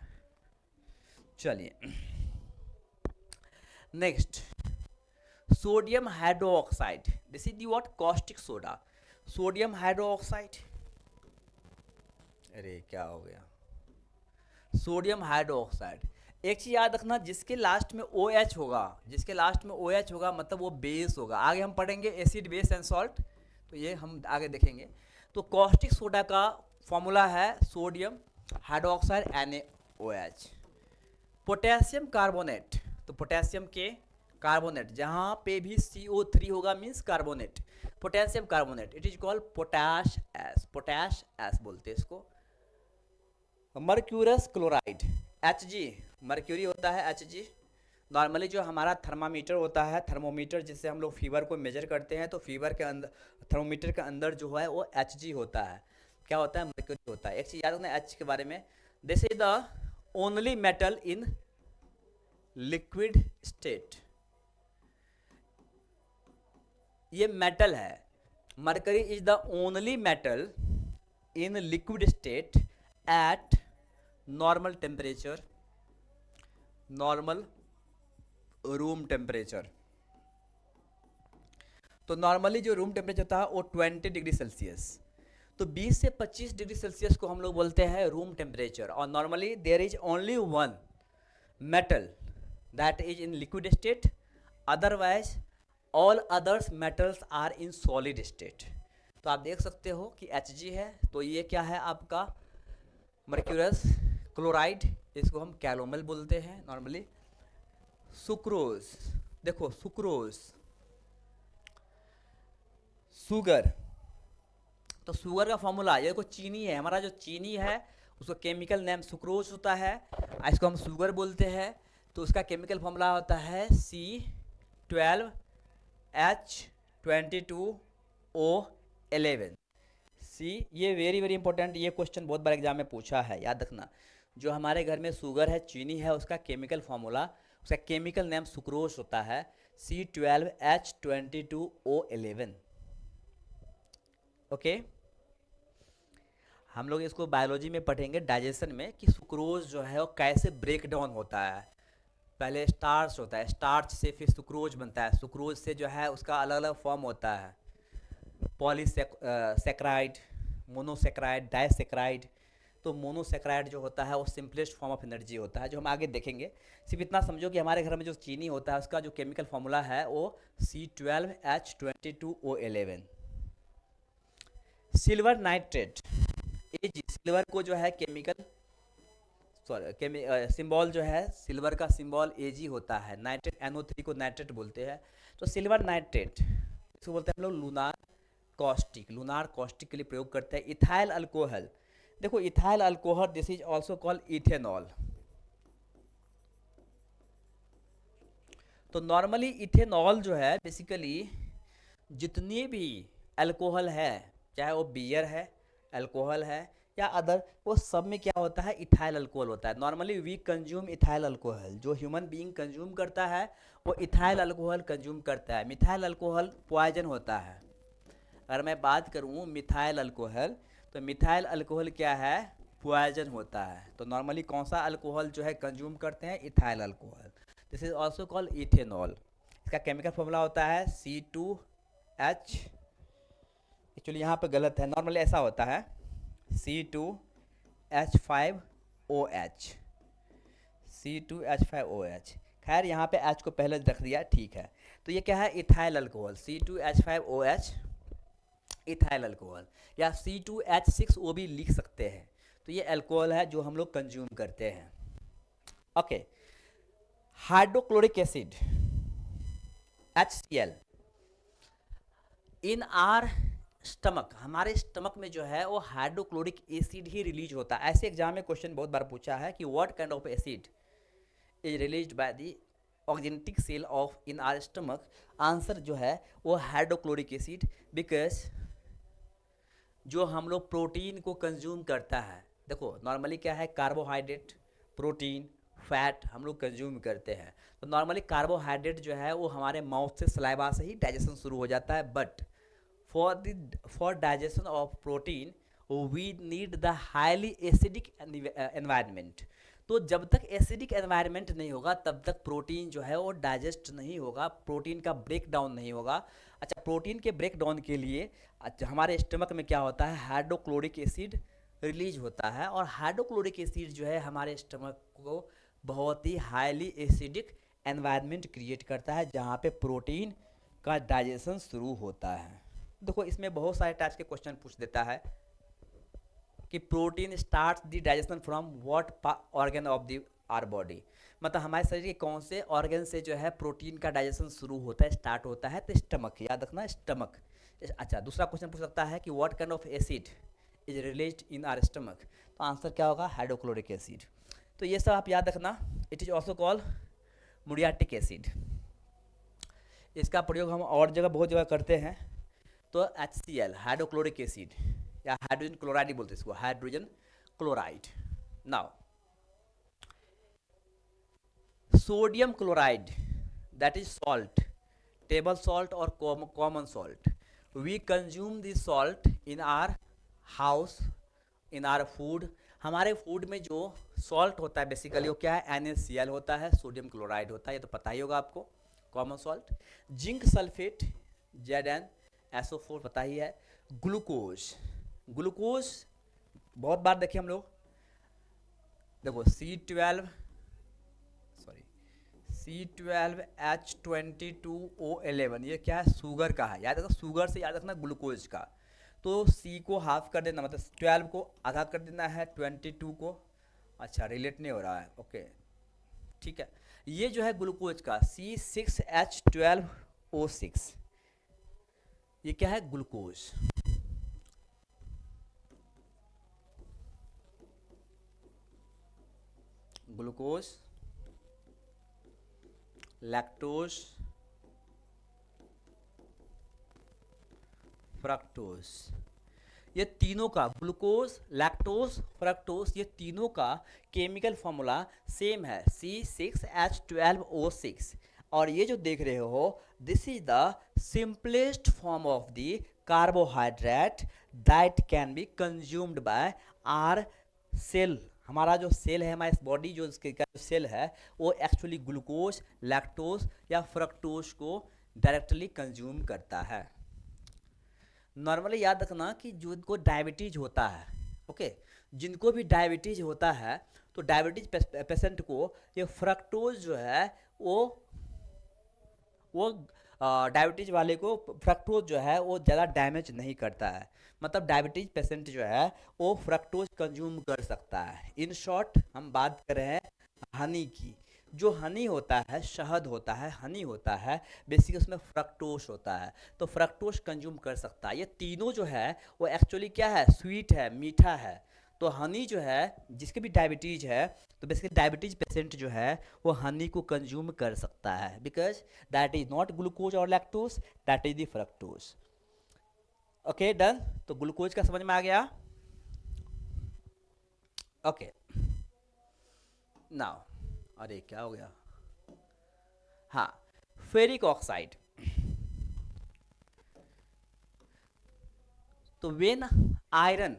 चलिए next, sodium hydroxide. This is the what? Caustic soda. Sodium hydroxide, अरे क्या हो गया? Sodium hydroxide. एक चीज़ याद रखना, जिसके लास्ट में OH होगा, जिसके लास्ट में OH होगा मतलब वो बेस होगा। आगे हम पढ़ेंगे एसिड बेस एंड सॉल्ट, तो ये हम आगे देखेंगे। तो कॉस्टिक सोडा का फॉर्मूला है sodium hydroxide NaOH। Potassium carbonate, तो पोटेशियम के कार्बोनेट जहाँ पे भी CO3 होगा means carbonate, potassium carbonate, it is called potash S. Potash S बोलते हैं इसको। मर्क्यूरस क्लोराइड Hg, मर्क्यूरी होता है Hg। नॉर्मली जो हमारा थर्मामीटर होता है, थर्मोमीटर जिससे हम लोग फीवर को मेजर करते हैं, तो फीवर के अंदर थर्मोमीटर के अंदर जो है वो Hg होता है। क्या होता है? मर्क्यूरी होता है। एक चीज़ याद रखना H के बारे में, this is the only metal in liquid state. ये मेटल है, mercury is the only metal in liquid state eight normal temperature, normal room temperature. तो नॉर्मली जो रूम टेम्परेचर होता है वो 20 डिग्री सेल्सियस, तो 20 से 25 डिग्री सेल्सियस को हम लोग बोलते हैं रूम टेम्परेचर। और normally there is only one metal that is in liquid state, otherwise all others metals are in solid state. तो आप देख सकते हो कि Hg है, तो ये क्या है आपका? मर्क्यूरस क्लोराइड, इसको हम कैलोमल बोलते हैं नॉर्मली। सुक्रोज, देखो सुक्रोज, शुगर, तो शुगर का फॉर्मूला, ये देखो चीनी है, हमारा जो चीनी है उसका केमिकल नेम सुक्रोज होता है, इसको हम शुगर बोलते हैं। तो उसका केमिकल फॉर्मूला होता है C12H22O11। ये वेरी वेरी इंपॉर्टेंट, ये क्वेश्चन बहुत बार एग्जाम में पूछा है, याद रखना। जो हमारे घर में शुगर है, चीनी है, उसका केमिकल फॉर्मूला, उसका केमिकल नेम सुक्रोज होता है C12H22O11। ओके, हम लोग इसको बायोलॉजी में पढ़ेंगे डाइजेशन में कि सुक्रोज जो है वो कैसे ब्रेक डाउन होता है। पहले स्टार्च होता है, स्टार्च से फिर सुक्रोज बनता है, सुक्रोज से जो है उसका अलग अलग फॉर्म होता है, पॉलीसेक्राइड, मोनोसेक्राइड, डाइसेक्राइड। तो मोनोसेक्राइड जो होता है वो सिंपलेस्ट फॉर्म ऑफ एनर्जी होता है, जो हम आगे देखेंगे। सिर्फ इतना समझो कि हमारे घर में जो चीनी होता है उसका जो केमिकल फॉर्मूला है वो C12H22O11। Silver nitrate, Ag, silver को जो है केमिकल सिंबल जो है सिल्वर का सिंबल Ag होता है। नाइट्रेट NO3 को नाइट्रेट बोलते हैं। तो सिल्वर नाइट्रेट इसको बोलते हैं हम लोग लूनार कॉस्टिक। लूनार कॉस्टिक के लिए प्रयोग करते हैं। इथाइल अल्कोहल, देखो ethyl alcohol this is also called ethanol. तो नॉर्मली इथेनॉल जो है बेसिकली जितनी भी अल्कोहल है, चाहे वो बियर है, अल्कोहल है या अदर, वो सब में क्या होता है, इथाइल अल्कोहल होता है। Normally we consume ethyl alcohol, जो ह्यूमन बीइंग कंज्यूम करता है वो इथाइल अल्कोहल कंज्यूम करता है। मिथाइल अल्कोहल पॉइजन होता है। अगर मैं बात करूँ मिथाइल अल्कोहल, तो मिथाइल अल्कोहल क्या है, पॉइजन होता है। तो नॉर्मली कौन सा अल्कोहल जो है कंज्यूम करते हैं, ethyl alcohol. This is also called ethanol. इसका केमिकल फॉर्मूला होता है C2H, एक्चुअली यहाँ पे गलत है, नॉर्मली ऐसा होता है C2H5OH, C2H5OH। खैर यहाँ पे H को पहले रख दिया, ठीक है। तो ये क्या है, ethyl alcohol, C2H5OH ethyl alcohol, या C2H6O भी लिख सकते हैं। तो ये अल्कोहल है जो हम लोग कंज्यूम करते हैं। Okay, hydrochloric acid HCl in our stomach, हमारे स्टमक में जो है वो हाइड्रोक्लोरिक एसिड ही रिलीज होता है। ऐसे एग्जाम में क्वेश्चन बहुत बार पूछा है कि what kind of acid is released by the organetic cell of in our stomach. Answer जो है वो हाइड्रोक्लोरिक एसिड, बिकॉज जो हम लोग प्रोटीन को कंज्यूम करता है, देखो नॉर्मली क्या है, कार्बोहाइड्रेट, प्रोटीन, फैट हम लोग कंज्यूम करते हैं। तो नॉर्मली कार्बोहाइड्रेट जो है वो हमारे माउथ से, सलाइवा से ही डाइजेशन शुरू हो जाता है। But for digestion of protein we need the highly acidic environment. तो जब तक एसिडिक एनवायरनमेंट नहीं होगा तब तक प्रोटीन जो है वो डाइजेस्ट नहीं होगा, प्रोटीन का ब्रेक डाउन नहीं होगा। अच्छा, प्रोटीन के ब्रेक डाउन के लिए अच्छा हमारे स्टमक में क्या होता है, हाइड्रोक्लोरिक एसिड रिलीज होता है। और हाइड्रोक्लोरिक एसिड जो है हमारे स्टमक को बहुत ही हाईली एसिडिक एनवायरनमेंट क्रिएट करता है, जहाँ पे प्रोटीन का डाइजेशन शुरू होता है। देखो इसमें बहुत सारे टाइप्स के क्वेश्चन पूछ देता है कि protein start the digestion from what organ of the our body, मतलब हमारे शरीर के कौन से ऑर्गन से जो है प्रोटीन का डाइजेशन शुरू होता है, स्टार्ट होता है। तो स्टमक, याद रखना स्टमक। अच्छा, दूसरा क्वेश्चन पूछ सकता है कि what kind of acid is released in our stomach. तो आंसर क्या होगा, हाइड्रोक्लोरिक एसिड। तो ये सब आप याद रखना। It is also called muriatic acid. इसका प्रयोग हम और जगह बहुत जगह करते हैं। तो HCl हाइड्रोक्लोरिक एसिड या हाइड्रोजन क्लोराइड ही बोलते हैं इसको, hydrogen chloride. Now sodium chloride, that is salt, table salt और common salt. We consume this salt in our house, in our food. हमारे फूड में जो सॉल्ट होता है बेसिकली वो क्या है, NaCl होता है, सोडियम क्लोराइड होता है, ये तो पता ही होगा आपको, common salt. Zinc sulphate ZnSO4 पता ही है। ग्लूकोज, ग्लूकोज बहुत बार देखे हम लोग, देखो C12H22O11, ये क्या है, शुगर का है। याद रखना, शुगर से याद रखना ग्लूकोज का। तो C को हाफ कर देना, मतलब 12 को आधा कर देना है, 22 को, अच्छा रिलेट नहीं हो रहा है, ओके ठीक है। ये जो है ग्लूकोज का C6H12O6, ये क्या है, ग्लूकोज। ग्लूकोज, लैक्टोज, फ्रक्टोज, ये तीनों का, ग्लूकोज, लैक्टोज, फ्रक्टोज, ये तीनों का केमिकल फॉर्मूला सेम है, C6H12O6। और ये जो देख रहे हो, this is the simplest form of the carbohydrate that can be consumed by our cell. हमारा जो सेल है, हमारे बॉडी जो सेल है, वो एक्चुअली ग्लूकोज, लैक्टोज या फ्रक्टोज को डायरेक्टली कंज्यूम करता है। नॉर्मली याद रखना कि जिनको डायबिटीज होता है, ओके, जिनको भी डायबिटीज होता है तो डायबिटीज पेशेंट को ये फ्रक्टोज जो है वो डायबिटीज वाले को फ्रक्टोज जो है वो ज़्यादा डैमेज नहीं करता है। मतलब डायबिटीज पेशेंट जो है वो फ्रक्टोज कंज्यूम कर सकता है। इन शॉर्ट हम बात कर रहे हैं हनी की। जो हनी होता है, शहद होता है, हनी होता है, बेसिकली उसमें फ्रक्टोज होता है, तो फ्रक्टोज कंज्यूम कर सकता है। ये तीनों जो है वो एक्चुअली क्या है, स्वीट है, मीठा है। तो हनी जो है, जिसके भी डायबिटीज है, तो बेसिकली डायबिटीज पेशेंट जो है वो हनी को कंज्यूम कर सकता है, because that is not glucose और lactose, that is the fructose. Okay done. तो ग्लूकोज का समझ में आ गया। ओके नाउ, अरे क्या हो गया, हाँ, फेरिक ऑक्साइड। तो when iron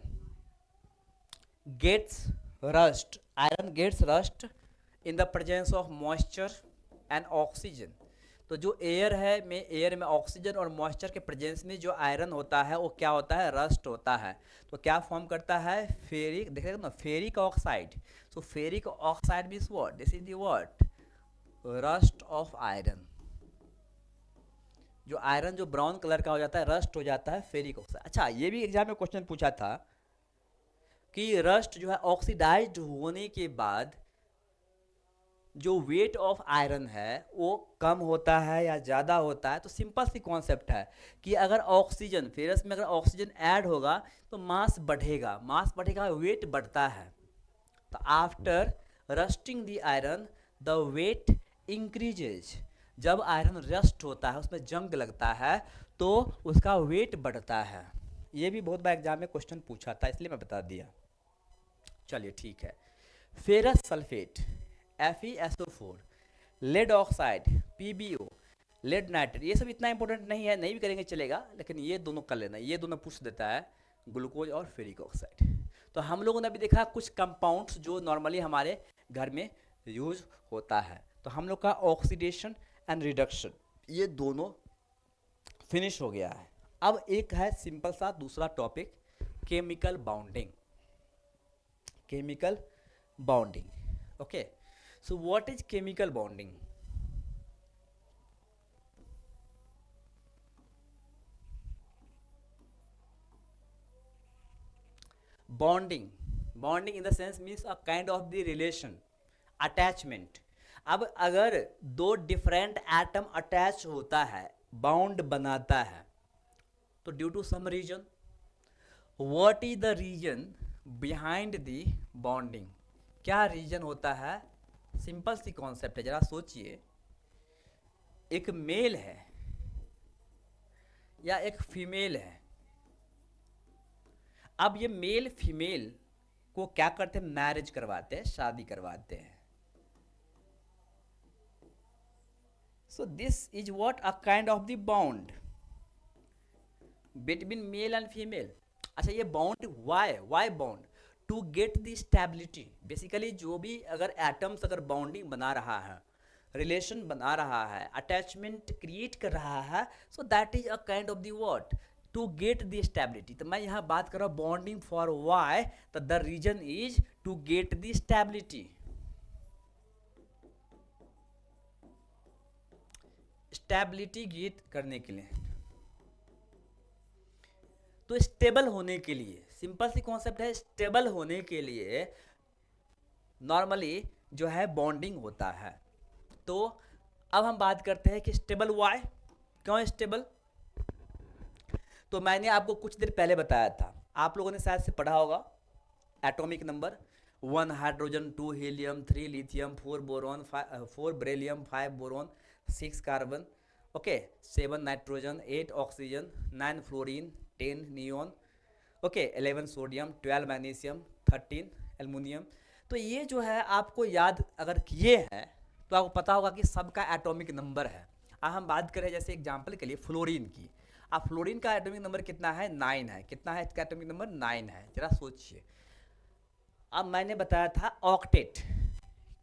gets rust, iron gets rust in the presence of moisture and oxygen। तो जो एयर है में, एयर में ऑक्सीजन और मॉइस्चर के प्रेजेंस में जो आयरन होता है वो क्या होता है, रस्ट होता है। तो क्या फॉर्म करता है, फेरिक, देखेगा ना, ferric oxide. So ferric oxide means what, this is the word rust of iron. जो आयरन जो ब्राउन कलर का हो जाता है, रस्ट हो जाता है, फेरिक ऑक्साइड। अच्छा, ये भी एग्जाम में क्वेश्चन पूछा था कि रस्ट जो है ऑक्सीडाइज्ड होने के बाद जो वेट ऑफ आयरन है वो कम होता है या ज़्यादा होता है। तो सिंपल सी कॉन्सेप्ट है कि अगर ऑक्सीजन, फेरस में अगर ऑक्सीजन ऐड होगा तो मास बढ़ेगा, मास बढ़ेगा, वेट बढ़ता है। तो after rusting the iron the weight increases. जब आयरन रस्ट होता है, उसमें जंग लगता है, तो उसका वेट बढ़ता है। ये भी बहुत बार एग्जाम में क्वेश्चन पूछा था, इसलिए मैं बता दिया। चलिए ठीक है। Ferrous sulphate FeSO4, lead oxide PbO, lead nitrate, ये सब इतना इंपॉर्टेंट नहीं है, नहीं भी करेंगे चलेगा, लेकिन ये दोनों कर लेना, ये दोनों पूछ देता है, ग्लूकोज और फेरिक ऑक्साइड। तो हम लोगों ने भी देखा कुछ कंपाउंड्स जो नॉर्मली हमारे घर में यूज होता है। तो हम लोग का ऑक्सीडेशन एंड रिडक्शन ये दोनों फिनिश हो गया है। अब एक है सिंपल सा दूसरा topic, chemical bounding. Chemical bounding, okay. So what is chemical bounding? Bonding, bonding in the sense means a kind of the relation, attachment. अब अगर दो डिफरेंट एटम अटैच होता है, बाउंड बनाता है, तो due to some reason, what is the reason behind the bonding? क्या reason होता है? सिंपल सी कॉन्सेप्ट है, जरा सोचिए। एक मेल है या एक फीमेल है। अब ये मेल फीमेल को क्या करते हैं, मैरिज करवाते हैं, शादी करवाते हैं। So this is what a kind of the bond between male and female. अच्छा, ये bond why bond? To get the stability. Basically जो भी अगर एटम्स अगर बॉन्डिंग बना रहा है, रिलेशन बना रहा है, अटैचमेंट क्रिएट कर रहा है, so that is a kind of the word to get the stability. तो मैं यहाँ बात कर रहा हूँ बॉन्डिंग फॉर वाई, तो the reason is to get the stability. Stability get करने के लिए, तो स्टेबल होने के लिए, सिंपल सी कॉन्सेप्ट है, स्टेबल होने के लिए नॉर्मली जो है बॉन्डिंग होता है। तो अब हम बात करते हैं कि स्टेबल वाई, क्यों स्टेबल? तो मैंने आपको कुछ देर पहले बताया था, आप लोगों ने शायद से पढ़ा होगा, atomic number 1 hydrogen, 2 helium, 3 lithium, 4 boron, 4 beryllium, 5 boron, 6 carbon, okay, 7 nitrogen, 8 oxygen, 9 fluorine, 10 neon, okay, 11 sodium, 12 magnesium, 13 aluminium. तो ये जो है आपको याद अगर किए हैं तो आपको पता होगा कि सबका एटॉमिक नंबर है। अब हम बात करें जैसे एग्जांपल के लिए फ्लोरीन की। अब फ्लोरीन का एटॉमिक नंबर कितना है, 9 है। कितना है इसका एटॉमिक नंबर, 9 है। जरा सोचिए। अब मैंने बताया था ऑक्टेट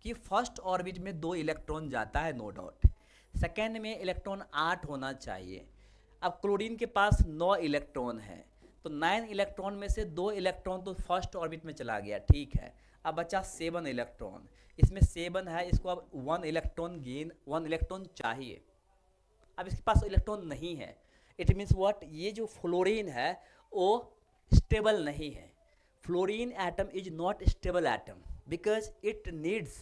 कि फर्स्ट ऑर्बिट में 2 इलेक्ट्रॉन जाता है, नो डाउट। सेकेंड में इलेक्ट्रॉन 8 होना चाहिए। अब क्लोरीन के पास 9 इलेक्ट्रॉन है, तो 9 इलेक्ट्रॉन में से 2 इलेक्ट्रॉन तो फर्स्ट ऑर्बिट में चला गया, ठीक है। अब बचा 7 इलेक्ट्रॉन, इसमें 7 है, इसको अब 1 इलेक्ट्रॉन चाहिए। अब इसके पास इलेक्ट्रॉन नहीं है, इट मीन्स व्हाट, ये जो फ्लोरीन है वो स्टेबल नहीं है। Fluorine atom is not stable atom because it needs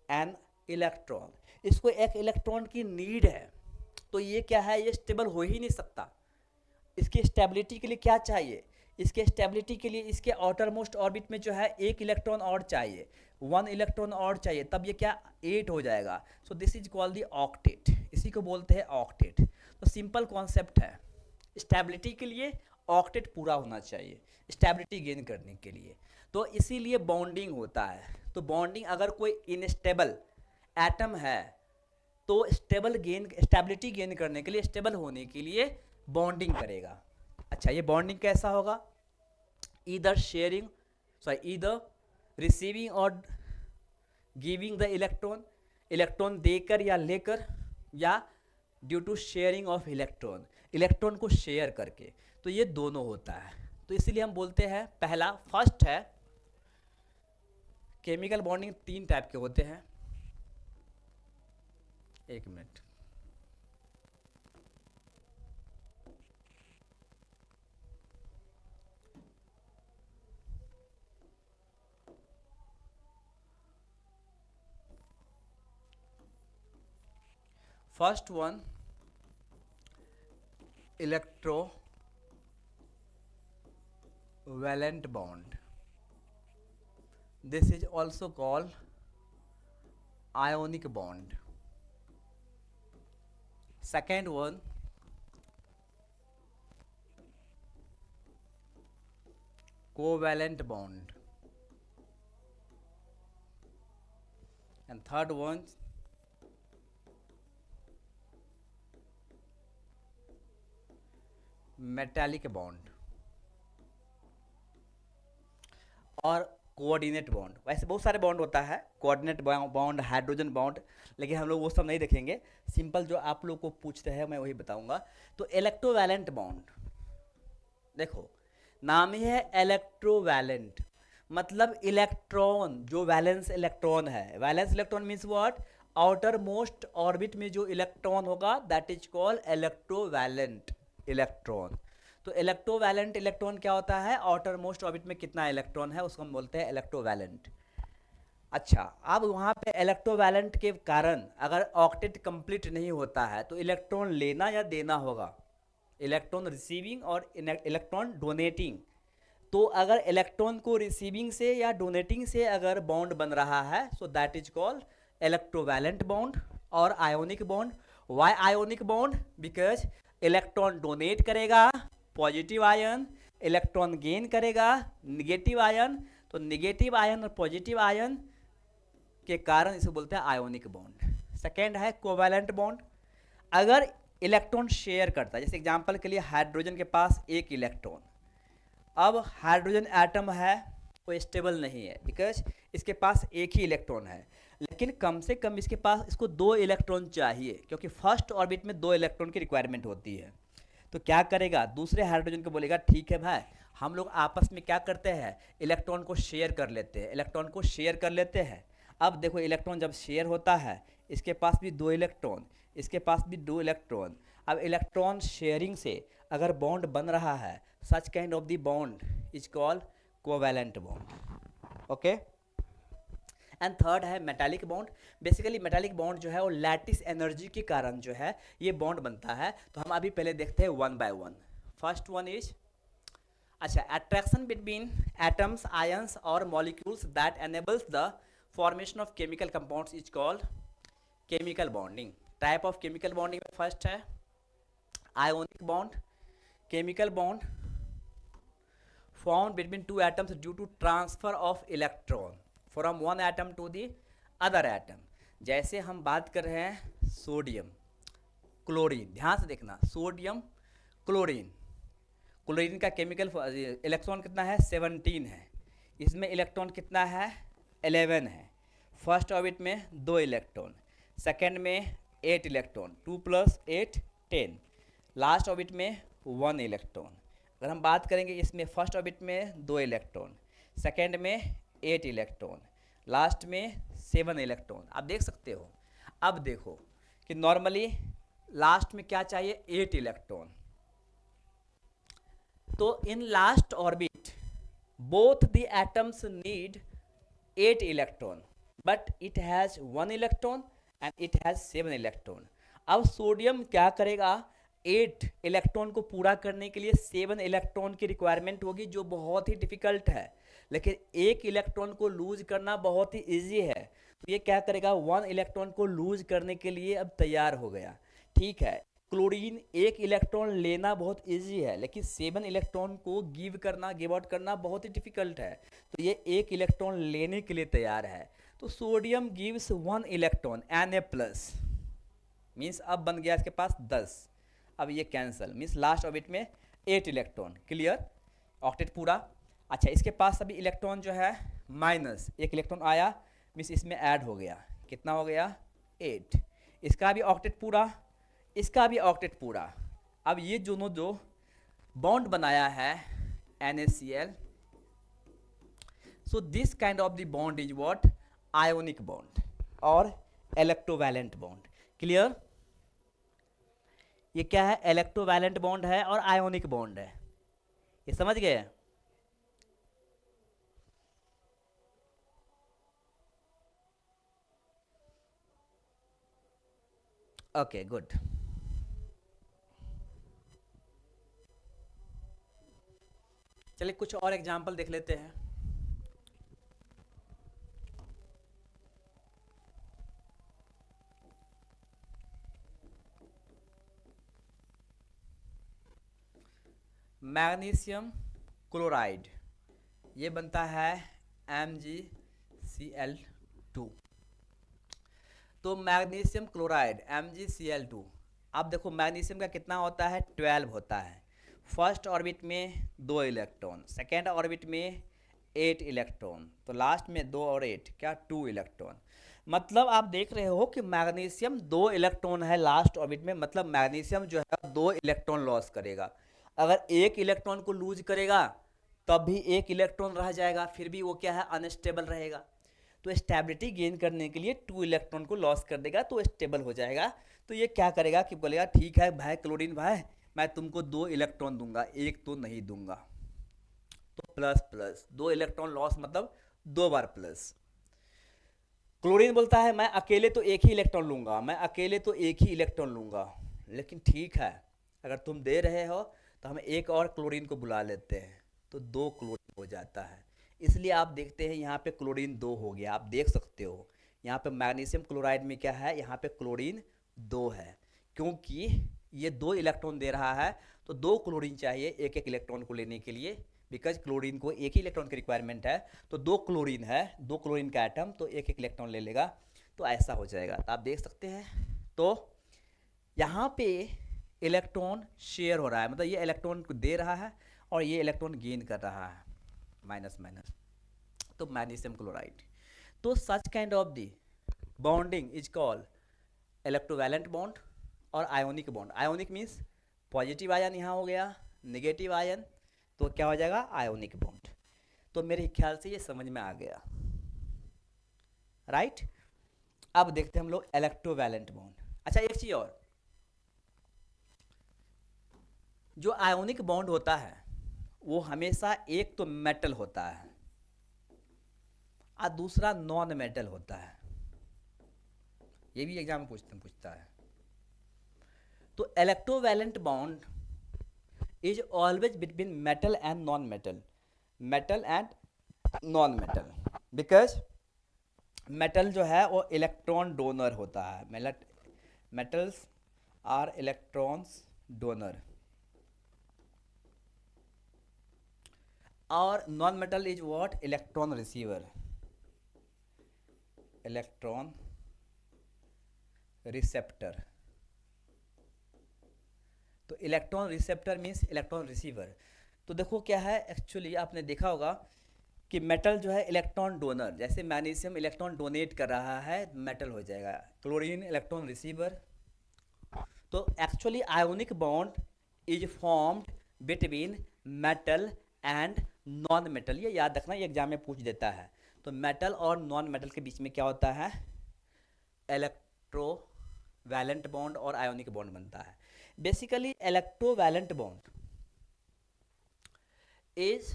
an electron, इसको एक इलेक्ट्रॉन की नीड है, तो ये क्या है, ये स्टेबल हो ही नहीं सकता। इसकी स्टेबिलिटी के लिए क्या चाहिए, इसके स्टेबिलिटी के लिए इसके आउटर मोस्ट ऑर्बिट में जो है 1 इलेक्ट्रॉन और चाहिए, 1 इलेक्ट्रॉन और चाहिए, तब ये क्या 8 हो जाएगा। सो this is called the octet, इसी को बोलते हैं ऑक्टेट। तो सिंपल कॉन्सेप्ट है, स्टेबिलिटी के लिए ऑक्टेट पूरा होना चाहिए स्टेबिलिटी गेन करने के लिए, तो इसीलिए बॉन्डिंग होता है। तो बॉन्डिंग, अगर कोई इनस्टेबल एटम है तो स्टेबिलिटी गेन करने के लिए, स्टेबल होने के लिए बॉन्डिंग करेगा। अच्छा, ये बॉन्डिंग कैसा होगा, ईदर रिसीविंग और गिविंग द इलेक्ट्रॉन देकर या लेकर, या due to sharing of electron को शेयर करके, तो ये दोनों होता है। तो इसीलिए हम बोलते हैं, पहला फर्स्ट है केमिकल बॉन्डिंग 3 टाइप के होते हैं। एक minute, first one electrovalent bond, this is also called ionic bond. Second one covalent bond, and third one metallic bond और कोऑर्डिनेट बॉन्ड। वैसे बहुत सारे बॉन्ड होता है, कोऑर्डिनेट बॉन्ड, हाइड्रोजन बॉन्ड, लेकिन हम लोग वो सब नहीं देखेंगे, सिंपल जो आप लोग को पूछते हैं मैं वही बताऊंगा। तो इलेक्ट्रोवैलेंट बॉन्ड, देखो नाम ही है इलेक्ट्रोवैलेंट, मतलब इलेक्ट्रॉन जो वैलेंस इलेक्ट्रॉन है, valence electron means what, outer most orbit में जो इलेक्ट्रॉन होगा that is called electrovalent electron. तो इलेक्ट्रोवैलेंट इलेक्ट्रॉन क्या होता है, आउटर मोस्ट ऑर्बिट में कितना इलेक्ट्रॉन है उसको हम बोलते हैं इलेक्ट्रोवैलेंट। अच्छा, अब वहाँ पे इलेक्ट्रोवैलेंट के कारण अगर ऑक्टेट कंप्लीट नहीं होता है तो इलेक्ट्रॉन लेना या देना होगा, इलेक्ट्रॉन रिसीविंग और इलेक्ट्रॉन डोनेटिंग। तो अगर इलेक्ट्रॉन को रिसीविंग से या डोनेटिंग से अगर बॉन्ड बन रहा है so that is called electrovalent bond और ionic bond. Why ionic bond, because electron donate करेगा पॉजिटिव आयन, इलेक्ट्रॉन गेन करेगा निगेटिव आयन, तो निगेटिव आयन और पॉजिटिव आयन के कारण इसे बोलते हैं आयोनिक बॉन्ड। सेकेंड है कोवैलेंट बॉन्ड, अगर इलेक्ट्रॉन शेयर करता है, जैसे एग्जांपल के लिए हाइड्रोजन के पास 1 इलेक्ट्रॉन, अब हाइड्रोजन एटम है वो स्टेबल नहीं है बिकॉज इसके पास 1 ही इलेक्ट्रॉन है, लेकिन कम से कम इसके पास इसको 2 इलेक्ट्रॉन चाहिए क्योंकि फर्स्ट ऑर्बिट में 2 इलेक्ट्रॉन की रिक्वायरमेंट होती है। तो क्या करेगा, दूसरे हाइड्रोजन को बोलेगा ठीक है भाई, हम लोग आपस में क्या करते हैं, इलेक्ट्रॉन को शेयर कर लेते हैं, इलेक्ट्रॉन को शेयर कर लेते हैं। अब देखो इलेक्ट्रॉन जब शेयर होता है, इसके पास भी 2 इलेक्ट्रॉन, इसके पास भी 2 इलेक्ट्रॉन, अब इलेक्ट्रॉन शेयरिंग से अगर बॉन्ड बन रहा है, such kind of the bond is called covalent bond. Okay, and third है metallic bond. Basically metallic bond जो है वो लैटिस एनर्जी के कारण जो है ये बॉन्ड बनता है। तो हम अभी पहले देखते हैं one by one. First one is, अच्छा, अट्रैक्शन बिटवीन एटम्स, आयंस और molecules that enables the formation of chemical compounds is called chemical bonding. Type of chemical bonding में फर्स्ट है ionic bond. Chemical bond formed between two atoms due to transfer of electron from one atom to the other atom। जैसे हम बात कर रहे हैं sodium chlorine, ध्यान से देखना, सोडियम क्लोरीन, क्लोरीन का केमिकल इलेक्ट्रॉन कितना है 17 है, इसमें इलेक्ट्रॉन कितना है 11 है। फर्स्ट ऑर्बिट में 2 इलेक्ट्रॉन, सेकेंड में 8 इलेक्ट्रॉन, 2 + 8 10, लास्ट ऑर्बिट में 1 इलेक्ट्रॉन। अगर हम बात करेंगे इसमें फर्स्ट ऑर्बिट में 2 इलेक्ट्रॉन, सेकेंड में 8 इलेक्ट्रॉन, लास्ट में 7 इलेक्ट्रॉन। आप देख सकते हो। अब देखो कि नॉर्मली लास्ट में क्या चाहिए, 8 इलेक्ट्रॉन। तो in last orbit both the atoms need 8 electron but it has 1 electron and it has 7 electron। अब सोडियम क्या करेगा, 8 इलेक्ट्रॉन को पूरा करने के लिए 7 इलेक्ट्रॉन की रिक्वायरमेंट होगी, जो बहुत ही डिफिकल्ट है। लेकिन एक इलेक्ट्रॉन को लूज करना बहुत ही इजी है। तो ये क्या करेगा, 1 इलेक्ट्रॉन को लूज करने के लिए अब तैयार हो गया। ठीक है, क्लोरीन एक इलेक्ट्रॉन लेना बहुत इजी है, लेकिन 7 इलेक्ट्रॉन को गिव आउट करना बहुत ही डिफिकल्ट है। तो ये एक इलेक्ट्रॉन लेने के लिए तैयार है। तो sodium gives 1 electron Na plus, means अब बन गया इसके पास 10। अब ये कैंसल, मीन्स लास्ट ऑर्बिट में 8 इलेक्ट्रॉन। क्लियर, ऑक्टेट पूरा। अच्छा, इसके पास अभी इलेक्ट्रॉन जो है माइनस 1 इलेक्ट्रॉन आया, मीन्स इसमें ऐड हो गया, कितना हो गया, 8। इसका भी ऑक्टेट पूरा, इसका भी ऑक्टेट पूरा। अब ये दोनों जो बॉन्ड बनाया है NaCl, so this kind of the bond is what, ionic bond और इलेक्ट्रोवैलेंट बॉन्ड। क्लियर, ये क्या है, इलेक्ट्रोवैलेंट बॉन्ड है और आयोनिक बॉन्ड है। ये समझ गए। Okay good. चलिए कुछ और एग्जाम्पल देख लेते हैं। मैग्नीशियम क्लोराइड, ये बनता है MgCl2। तो मैग्नीशियम क्लोराइड MgCl2, अब देखो मैग्नीशियम का कितना होता है, 12 होता है। फर्स्ट ऑर्बिट में 2 इलेक्ट्रॉन, सेकेंड ऑर्बिट में 8 इलेक्ट्रॉन, तो लास्ट में 2 और 8 क्या, 2 इलेक्ट्रॉन। मतलब आप देख रहे हो कि मैग्नीशियम 2 इलेक्ट्रॉन है लास्ट ऑर्बिट में, मतलब मैग्नीशियम जो है 2 इलेक्ट्रॉन लॉस करेगा। अगर 1 इलेक्ट्रॉन को लूज करेगा तब भी 1 इलेक्ट्रॉन रह जाएगा, फिर भी वो क्या है, अनस्टेबल रहेगा। तो स्टेबिलिटी गेन करने के लिए 2 इलेक्ट्रॉन को लॉस कर देगा तो स्टेबल हो जाएगा। तो ये क्या करेगा कि बोलेगा ठीक है भाई क्लोरीन भाई, मैं तुमको 2 इलेक्ट्रॉन दूंगा, 1 तो नहीं दूंगा। तो प्लस प्लस 2 इलेक्ट्रॉन लॉस मतलब 2 बार प्लस। क्लोरीन बोलता है मैं अकेले तो 1 ही इलेक्ट्रॉन लूंगा, मैं अकेले तो 1 ही इलेक्ट्रॉन लूंगा। लेकिन ठीक है, अगर तुम दे रहे हो तो हम एक और क्लोरीन को बुला लेते हैं, तो 2 क्लोरीन हो जाता है। इसलिए आप देखते हैं यहाँ पे क्लोरीन 2 हो गया। आप देख सकते हो यहाँ पे मैग्नीशियम क्लोराइड में क्या है, यहाँ पे क्लोरीन 2 है, क्योंकि ये 2 इलेक्ट्रॉन दे रहा है। तो 2 क्लोरीन चाहिए एक एक इलेक्ट्रॉन को लेने के लिए, बिकॉज क्लोरीन को एक ही इलेक्ट्रॉन की रिक्वायरमेंट है। तो 2 क्लोरीन है, 2 क्लोरीन का एटम, तो एक एक इलेक्ट्रॉन ले लेगा, तो ऐसा हो जाएगा। तो आप देख सकते हैं, तो यहाँ पे इलेक्ट्रॉन शेयर हो रहा है, मतलब ये इलेक्ट्रॉन को दे रहा है और ये इलेक्ट्रॉन गेन कर रहा है, माइनस माइनस। तो मैग्नीशियम क्लोराइड, तो such kind of the bonding is called electrovalent bond और ionic bond. Ionic means positive ion यहाँ हो गया, नेगेटिव आयन, तो क्या हो जाएगा, आयोनिक बॉन्ड। तो मेरे ख्याल से ये समझ में आ गया, राइट। अब देखते हैं हम लोग इलेक्ट्रोवैलेंट बॉन्ड। अच्छा एक चीज और, जो आयोनिक बॉन्ड होता है वो हमेशा एक तो मेटल होता है और दूसरा नॉन मेटल होता है। ये भी एग्जाम में पूछता है। तो electrovalent bond is always between metal and non metal, metal and non metal, because metal जो है वो इलेक्ट्रॉन डोनर होता है। मेटल्स आर इलेक्ट्रॉन्स डोनर, और non metal is what, electron receiver, electron receptor. तो electron receptor means electron receiver. तो देखो क्या है, एक्चुअली आपने देखा होगा कि मेटल जो है इलेक्ट्रॉन डोनर, जैसे मैग्नीशियम इलेक्ट्रॉन डोनेट कर रहा है, मेटल हो जाएगा। Chlorine electron receiver. तो तो actually ionic bond is formed between metal and non metal, ये याद रखना, ये एग्जाम में पूछ देता है। तो मेटल और नॉन मेटल के बीच में क्या होता है, इलेक्ट्रोवैलेंट बॉन्ड और आयोनिक बॉन्ड बनता है। Basically electrovalent bond is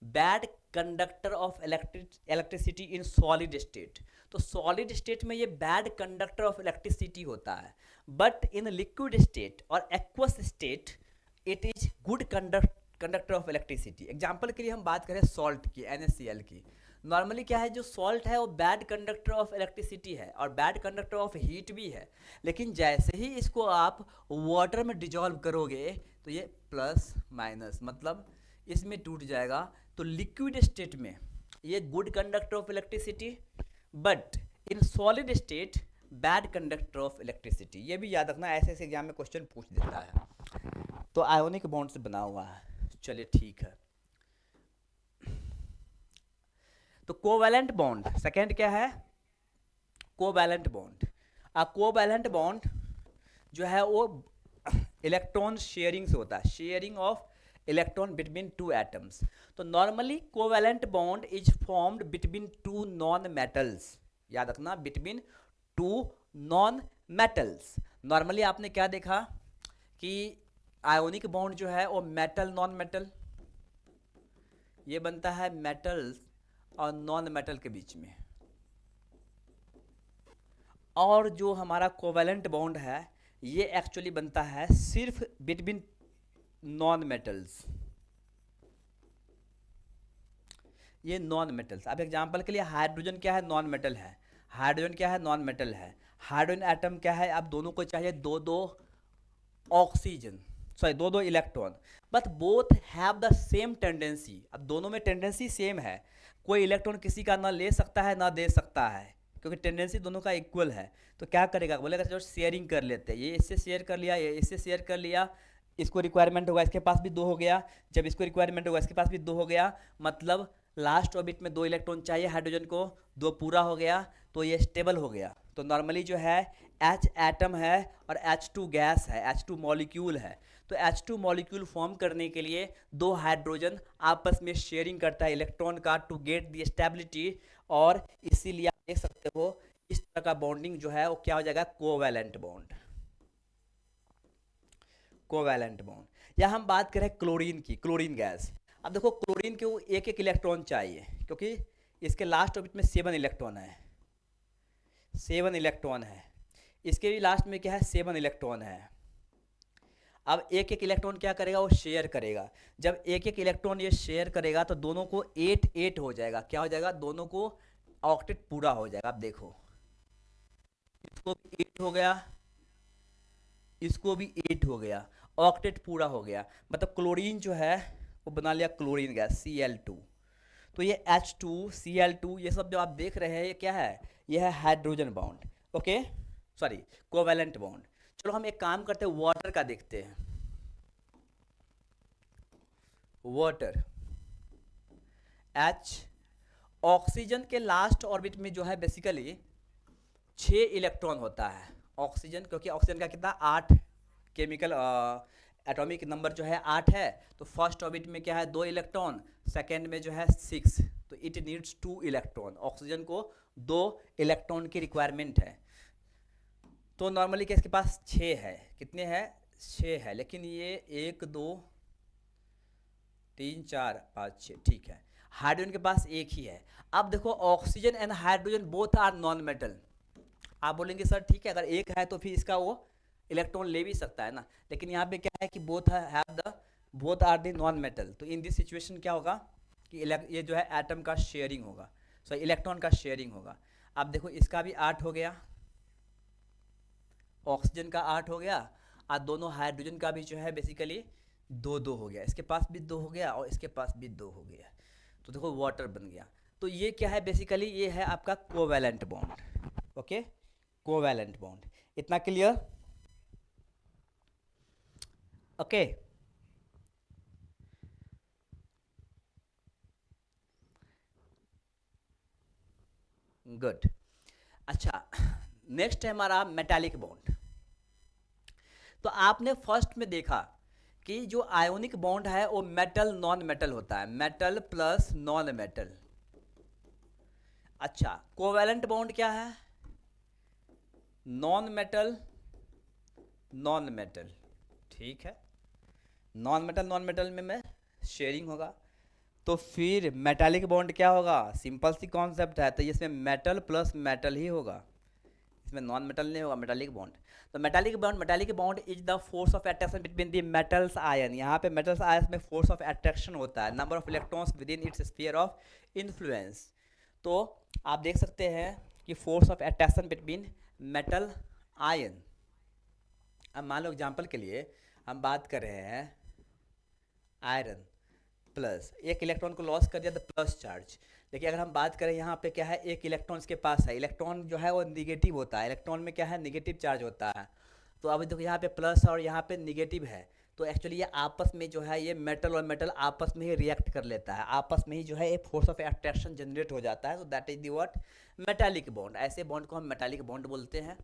bad conductor of electricity in solid state. तो सॉलिड स्टेट में ये बैड कंडक्टर ऑफ इलेक्ट्रिसिटी होता है, बट इन लिक्विड स्टेट और aqueous state it is good conductor of electricity. Example के लिए हम बात करें सॉल्ट की, NaCl की, नॉर्मली क्या है, जो सॉल्ट है वो बैड कंडक्टर ऑफ इलेक्ट्रिसिटी है और बैड कंडक्टर ऑफ हीट भी है, लेकिन जैसे ही इसको आप वाटर में डिजॉल्व करोगे तो ये प्लस माइनस मतलब इसमें टूट जाएगा। तो लिक्विड स्टेट में ये good conductor of electricity, but in solid state bad conductor of electricity. ये भी याद रखना, ऐसे ऐसे एग्जाम में क्वेश्चन पूछ देता है। तो आयोनिक बॉन्ड से बना हुआ है, चलिए ठीक है। तो कोवैलेंट बॉन्ड सेकेंड क्या है, कोवैलेंट बॉन्ड। कोवैलेंट बॉन्ड जो है वो इलेक्ट्रॉन शेयरिंग से होता है, sharing of electron between two atoms. तो normally covalent bond is formed between two non metals, याद रखना, between two non metals. Normally आपने क्या देखा कि आयोनिक बॉन्ड जो है वो मेटल नॉन मेटल, ये बनता है मेटल्स और नॉन मेटल के बीच में, और जो हमारा कोवैलेंट बॉन्ड है ये एक्चुअली बनता है सिर्फ बिटवीन नॉन मेटल्स, ये नॉन मेटल्स। अब एग्जांपल के लिए हाइड्रोजन क्या है, नॉन मेटल है, हाइड्रोजन क्या है, नॉन मेटल है। हाइड्रोजन एटम क्या है, अब दोनों को चाहिए दो दो ऑक्सीजन, सॉरी दो दो electron, but both have the same tendency. अब दोनों में टेंडेंसी सेम है, कोई इलेक्ट्रॉन किसी का ना ले सकता है ना दे सकता है, क्योंकि टेंडेंसी दोनों का इक्वल है। तो क्या करेगा, बोलेगा चलो शेयरिंग कर लेते हैं, ये इससे शेयर कर लिया, ये इससे शेयर कर लिया, इसको रिक्वायरमेंट होगा इसके पास भी दो हो गया, जब इसको रिक्वायरमेंट होगा इसके पास भी दो हो गया, मतलब लास्ट ऑर्बिट में दो इलेक्ट्रॉन चाहिए हाइड्रोजन को, दो पूरा हो गया तो ये स्टेबल हो गया। तो नॉर्मली जो है H एटम है और H2 गैस है, H2 मॉलिक्यूल है। तो H2 मॉलिक्यूल फॉर्म करने के लिए दो हाइड्रोजन आपस में शेयरिंग करता है इलेक्ट्रॉन का टू गेट दी स्टेबिलिटी, और इसीलिए आप देख सकते हो इस तरह का बॉन्डिंग जो है वो क्या हो जाएगा, कोवैलेंट बॉन्ड, कोवैलेंट बॉन्ड। या हम बात करें क्लोरीन की, क्लोरीन गैस। अब देखो क्लोरीन को एक एक इलेक्ट्रॉन चाहिए, क्योंकि इसके लास्ट ऑर्बिट में 7 इलेक्ट्रॉन है, 7 इलेक्ट्रॉन है, इसके भी लास्ट में क्या है, 7 इलेक्ट्रॉन है। अब एक एक इलेक्ट्रॉन क्या करेगा, वो शेयर करेगा। जब एक एक इलेक्ट्रॉन ये शेयर करेगा तो दोनों को 8 8 हो जाएगा, क्या हो जाएगा, दोनों को ऑक्टेट पूरा हो जाएगा। आप देखो इसको भी 8 हो गया, इसको भी 8 हो गया, ऑक्टेट पूरा हो गया, मतलब क्लोरीन जो है वो बना लिया क्लोरीन गैस Cl2। तो ये H2Cl2 ये सब जो आप देख रहे हैं ये क्या है, ये है hydrogen bond, okay, sorry covalent bond. चलो हम एक काम करते हैं, वाटर का देखते हैं। वाटर H, ऑक्सीजन के लास्ट ऑर्बिट में जो है बेसिकली 6 इलेक्ट्रॉन होता है ऑक्सीजन, क्योंकि ऑक्सीजन का कितना 8 केमिकल एटॉमिक नंबर जो है 8 है। तो फर्स्ट ऑर्बिट में क्या है 2 इलेक्ट्रॉन, सेकेंड में जो है 6, तो इट नीड्स 2 इलेक्ट्रॉन। ऑक्सीजन को 2 इलेक्ट्रॉन की रिक्वायरमेंट है। तो नॉर्मली क्या इसके पास 6 है, कितने हैं 6 है, लेकिन ये 1 2 3 4 5 6, ठीक है। हाइड्रोजन के पास एक ही है। अब देखो oxygen and hydrogen both are non metal. आप बोलेंगे सर ठीक है, अगर एक है तो फिर इसका वो इलेक्ट्रॉन ले भी सकता है ना, लेकिन यहाँ पे क्या है कि both are the non metal. तो इन दिस सिचुएशन क्या होगा कि ये जो है एटम का शेयरिंग होगा, सो इलेक्ट्रॉन का शेयरिंग होगा। अब देखो इसका भी 8 हो गया, ऑक्सीजन का 8 हो गया, और दोनों हाइड्रोजन का भी जो है बेसिकली 2 2 हो गया, इसके पास भी 2 हो गया और इसके पास भी 2 हो गया। तो देखो वाटर बन गया। तो ये क्या है बेसिकली, ये है आपका covalent bond, okay, covalent bond. इतना क्लियर, ओके। गुड। अच्छा नेक्स्ट है हमारा मेटालिक बॉन्ड। तो आपने फर्स्ट में देखा कि जो आयोनिक बॉन्ड है वो मेटल नॉन मेटल होता है, मेटल प्लस नॉन मेटल। अच्छा, कोवैलेंट बॉन्ड क्या है? नॉन मेटल नॉन मेटल, ठीक है, नॉन मेटल में शेयरिंग होगा। तो फिर मेटालिक बॉन्ड क्या होगा? सिंपल सी कॉन्सेप्ट है, तो इसमें मेटल प्लस मेटल ही होगा, इसमें नॉन मेटल नहीं होगा, मेटालिक बॉन्ड। तो metallic bond is the force of attraction between the metals ion. यहाँ पे मेटल्स आयन में फोर्स ऑफ अट्रैक्शन होता है, number of electrons with in its sphere of influence. तो आप देख सकते हैं कि force of attraction between metal ion. अब मान लो एग्जाम्पल के लिए हम बात कर रहे हैं आयरन प्लस, एक इलेक्ट्रॉन को लॉस कर दिया तो प्लस चार्ज। देखिए अगर हम बात करें यहाँ पे क्या है, एक इलेक्ट्रॉन इसके पास है, इलेक्ट्रॉन जो है वो निगेटिव होता है, इलेक्ट्रॉन में क्या है, निगेटिव चार्ज होता है। तो अब देखो यहाँ पे प्लस और यहाँ पे निगेटिव है, तो एक्चुअली ये आपस में जो है, ये मेटल और मेटल आपस में ही रिएक्ट कर लेता है, आपस में ही जो है एक फोर्स ऑफ अट्रैक्शन जनरेट हो जाता है। तो that is the what, metallic bond. ऐसे बॉन्ड को हम मेटालिक बॉन्ड बोलते हैं।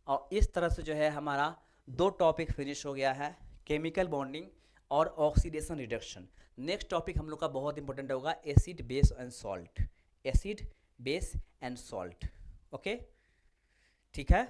और इस तरह से जो है हमारा दो टॉपिक फिनिश हो गया है, केमिकल बॉन्डिंग और ऑक्सीडेशन रिडक्शन। नेक्स्ट टॉपिक हम लोग का बहुत इंपॉर्टेंट होगा, acid base and salt, acid base and salt. Okay, ठीक है।